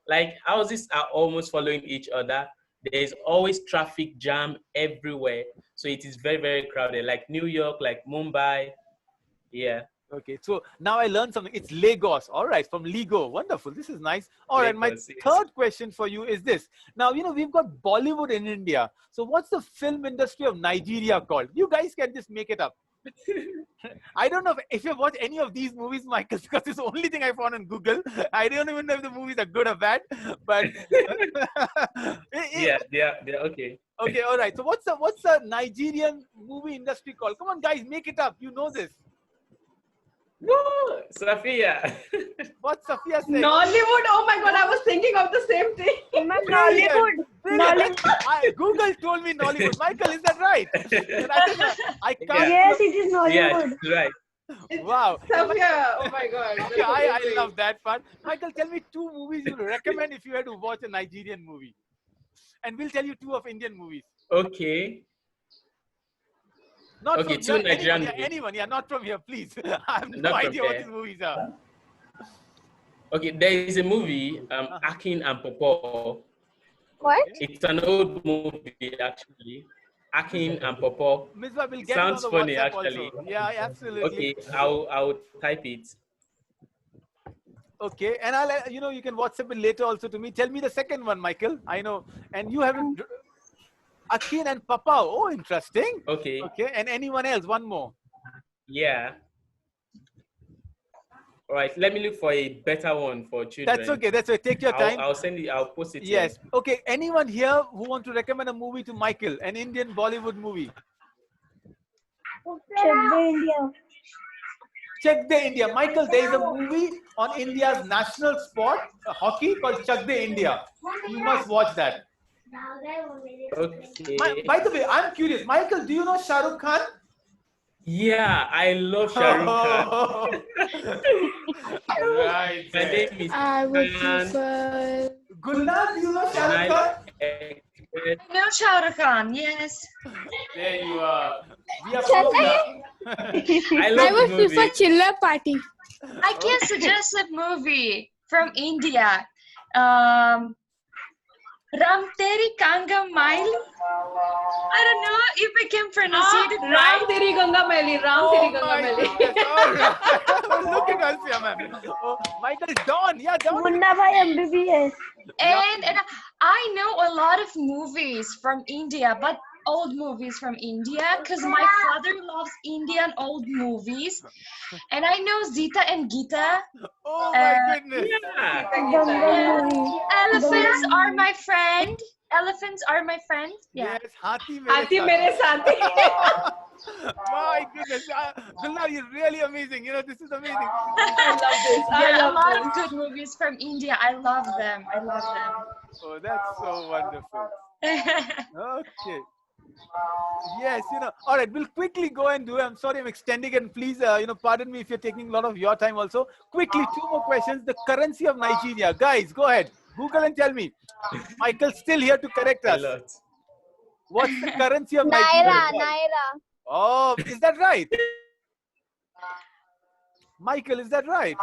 Like houses are almost following each other. There's always traffic jam everywhere. So it is very, very crowded. Like New York, like Mumbai. Yeah. Okay, so now I learned something. It's Lagos. All right, from Lego. Wonderful. This is nice. All right, my Lagos, yes. third question for you is this. Now, we've got Bollywood in India. So what's the film industry of Nigeria called? You guys can just make it up. I don't know if you've watched any of these movies, Michael, because it's the only thing I found on Google. I don't even know if the movies are good or bad, but Yeah, they're okay. Okay, all right. So what's the Nigerian movie industry called? Come on, guys, make it up. You know this. No, Safia. What's Safia saying? Nollywood. Oh my God, I was thinking of the same thing. Nollywood. Nollywood. Google told me Nollywood. Michael, is that right? I can't. Yes, it is Yeah, Nollywood. right. Wow. Safia. Oh my God. I love that part. Michael, tell me 2 movies you would recommend if you had to watch a Nigerian movie. And we'll tell you 2 of Indian movies. Okay. Not Okay, from 2 here, Nigerian anyone, movies. anyone. Yeah, not from here, please. I have no Not from idea what here. these movies are. Okay, there is a movie, Akin and Popo. What? It's an old movie, actually. Akin and Popo. Misbah will get Sounds it on the funny, WhatsApp actually. also. Yeah, absolutely. Okay, I'll type it. Okay, and I'll you can WhatsApp it later also to me. Tell me the second one, Michael. I know, and you have it. Akin and Papa. Oh, interesting. Okay. Okay, and anyone else? One more. Yeah. All right, let me look for a better one for children. That's okay. That's okay. Take your time. I'll send it. I'll post it. Yes. Here. Okay. Anyone here who want to recommend a movie to Michael? An Indian Bollywood movie. Check the India. Chak De India. Michael, there is a movie on India's national sport, hockey, called Chak De India. You must watch that. Okay. By the way, I'm curious. Michael, do you know Shah Rukh Khan? Yeah, I love Shah Rukh Khan. Right. My name is I would Khan. prefer. Gulnaz, do you know Shah Rukh Khan? I know Shah Rukh Khan, yes. There you are. We are Chennai? I I love would the movie. prefer Chiller Party. I can suggest a movie from India. Ram Teri Kanga Mail. I don't know if I can pronounce it Ram right. Teri Ganga Meli. Ram Teri Ganga Meli. All right. Look at Alfia, ma'am. Oh, Michael is Dawn. Yeah, Dawn. Munna Bhai MBBS. And I know a lot of movies from India, but old movies from India because my father loves Indian old movies. And I know Zita and Gita. Oh my goodness. Yeah. Dangal movie. Elephants are my friend. Elephants are my friend. Yeah. Yes, Hathi Hathi Mere Saathi. My goodness. Gulnaz, you're really amazing. This is amazing. I love this. I There are a love lot this. of good movies from India. I love them. I love Oh, that's so wonderful. them. Okay. Yes, all right, we'll quickly go and do it. I'm sorry I'm extending it. And please, pardon me if you're taking a lot of your time also. Quickly, 2 more questions. The currency of Nigeria. Guys, go ahead. Google and tell me. Michael's still here to correct A us. lot. What's the currency of Naira, Nigeria? Naira. Oh, is that right? Michael, is that right?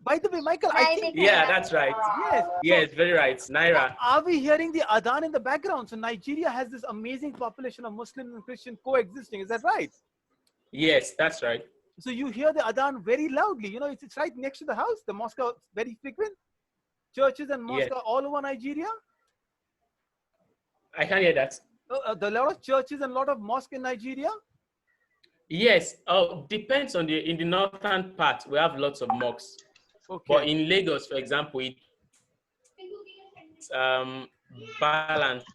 By the way, Michael, I think Yeah, that's right. yes. Yes, very right. Naira. Are we hearing the adhan in the background? So Nigeria has this amazing population of Muslim and Christian coexisting. Is that right? Yes, that's right. So you hear the adhan very loudly. You know, it's right next to the house. The mosque are very frequent. Churches and mosques Yes. are all over Nigeria. I can hear that. There are a lot of churches and a lot of mosques in Nigeria. Yes. Depends on in the northern part. We have lots of mosques. Okay. But in Lagos, for example, it's balanced.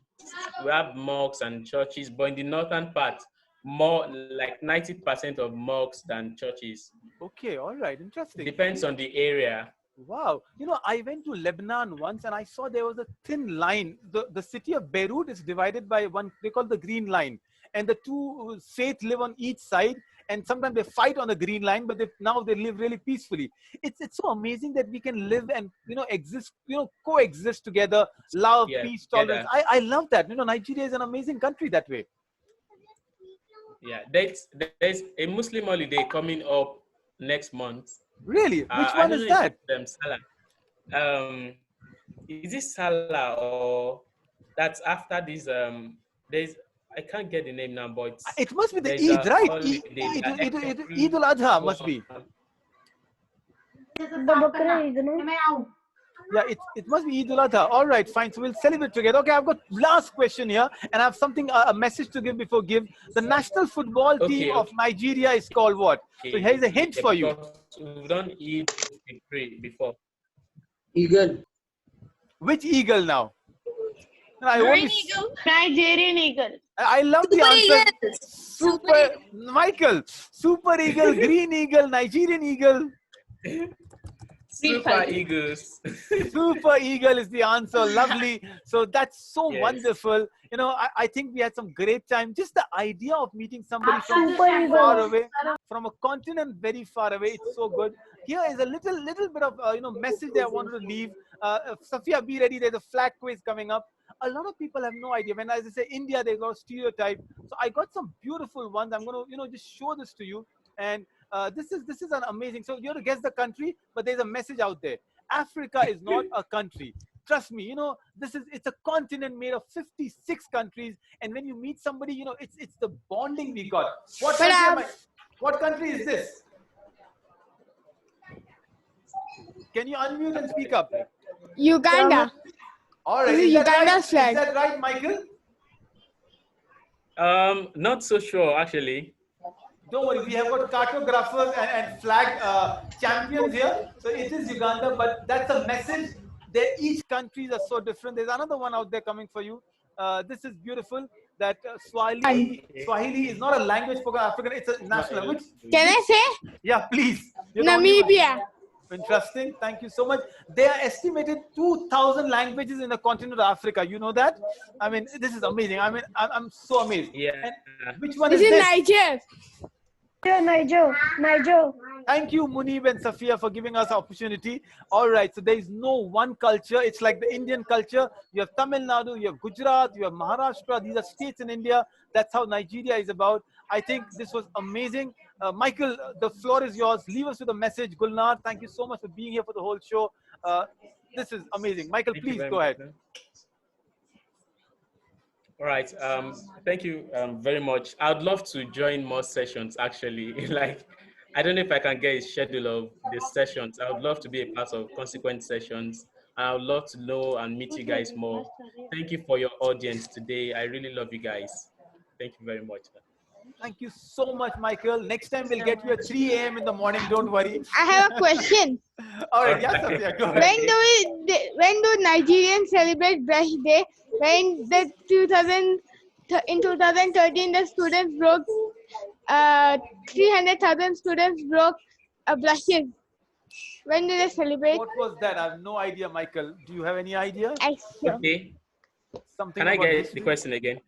We have mosques and churches, but in the northern part, more like 90% of mosques than churches. Okay, all right, interesting. Depends on the area. Wow. You know, I went to Lebanon once and I saw there was a thin line. The city of Beirut is divided by one, they call the Green Line. And the two faiths live on each side. And sometimes they fight on the Green Line, but now they live really peacefully. It's so amazing that we can live and, you know, exist, you know, coexist together, love, peace, tolerance. I love that. You know, Nigeria is an amazing country that way. Yeah, there's a Muslim holiday coming up next month. Really? Which one is that? Salah. Is it Salah or that's after this? There's I can't get the name now, but it must be the Eid, right? Eid al-Adha must be. Yeah, it must be Eid al-Adha. All right, fine. So we'll celebrate together. Okay, I've got last question here, and I have something, a message to give before give. The national football team of Nigeria is called what? So here's a hint for you. We've done Eid before. Eagle. Which eagle now? Green eagle. Nigerian eagle. I love the answer. Super Michael. Super eagle, green eagle, Nigerian eagle. Super Eagles. Super Eagle is the answer. Lovely. So that's so wonderful. You know, I think we had some great time. Just the idea of meeting somebody from far away, from a continent very far away. It's so good. Here is a little bit of message that I wanted to leave. Safia, be ready. There's a flag quiz coming up. A lot of people have no idea. When as I say India, there's a lot of stereotype. So I got some beautiful ones. I'm going to just show this to you. And this is an amazing. So you have to guess the country, but there's a message out there. Africa is not a country. Trust me. You know, it's a continent made of 56 countries. And when you meet somebody, you know, it's the bonding we got. What country is this? Can you unmute and speak up? Uganda. All right. Uganda's flag. Is that right, Michael? Not so sure actually. Don't worry, we have got cartographers and flag champions here. So it is Uganda, but that's a message. Each countries are so different. There's another one out there coming for you. This is beautiful. That Swahili is not a language for African. It's a national language. Can I say? Yeah, please. Namibia. Interesting. Thank you so much. There are estimated 2,000 languages in the continent of Africa. You know that? I mean, this is amazing. I mean, I'm so amazed. Yeah. And which one is this? Niger. Niger. Thank you, Munib and Safia, for giving us opportunity. All right. So there is no one culture. It's like the Indian culture. You have Tamil Nadu, you have Gujarat, you have Maharashtra. These are states in India. That's how Nigeria is about. I think this was amazing. Michael, the floor is yours. Leave us with a message. Gulnar, thank you so much for being here for the whole show. This is amazing. Michael, please go ahead. All right. Thank you very much. I'd love to join more sessions, actually. Like, I don't know if I can get a schedule of the sessions. I would love to be a part of consequent sessions. I would love to know and meet you guys more. Thank you for your audience today. I really love you guys. Thank you very much. Thank you so much, Michael. Next time we'll get you at 3 a.m. in the morning. Don't worry. I have a question. All right, yes, Safia, go ahead. When do Nigerians celebrate Brush Day? When in 2013 the students broke 300,000 students broke brushes. When do they celebrate? What was that? I have no idea, Michael. Do you have any idea? Okay. Something. Can I get the question again?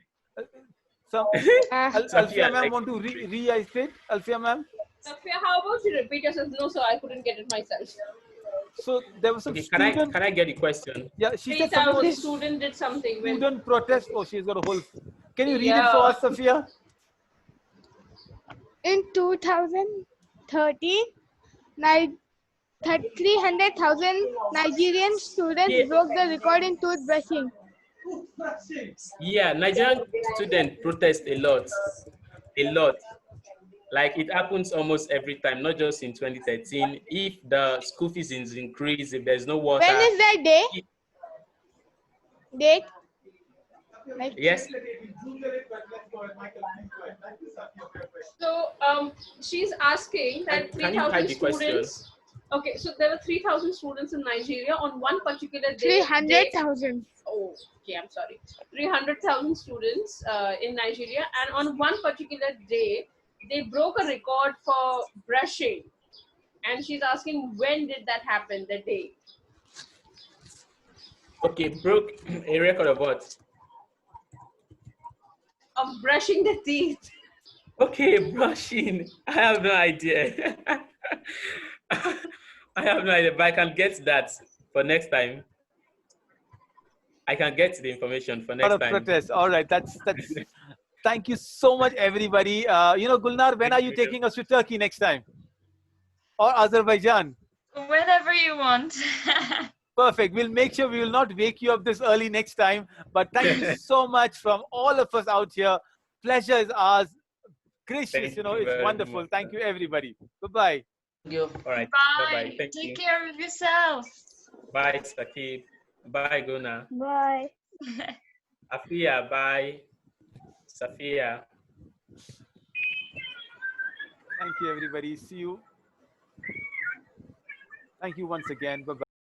Alfia ma'am, want to re-iterate? Alfia ma'am? Sophia, how about you repeat yourself? No, sir, I couldn't get it myself. So there was some Okay, student. can I get the question? Yeah, she said something 3,000 was student did something. When, student protest. Oh, she's got a whole. Can you read it for yeah. us, Sophia? In 2013, 300,000 Nigerian students Yeah, broke the record in toothbrushing. yeah, Nigerian students protest a lot, a lot. Like it happens almost every time, not just in 2013. If the school fees is increased, if there's no When water, is that day? Date? Like, yes. So she's asking that Can you type 3,000 the question? students. Okay, so there were 3,000 students in Nigeria on one particular day. 300,000. Oh, okay, I'm sorry. 300,000 students in Nigeria, and on one particular day, they broke a record for brushing. And she's asking, when did that happen, the day? Okay, broke a record of what? Of brushing the teeth. Okay, brushing. I have no idea. I have no idea, but I can get that for next time. I can get the information for next time. Protest. All right, that's. Thank you so much, everybody. Gulnar, when are you taking us to Turkey next time, or Azerbaijan? Whenever you want. Perfect. We'll make sure we will not wake you up this early next time. But thank you so much from all of us out here. Pleasure is ours. Gracious, it's wonderful. Much. Thank you, everybody. Bye-bye. Thank you. All right. Bye. Bye-bye. Thank Take you. care of yourself. Bye, Sakib. Bye, Guna. Bye. Afia, bye. Safia. Thank you, everybody. See you. Thank you once again. Bye-bye.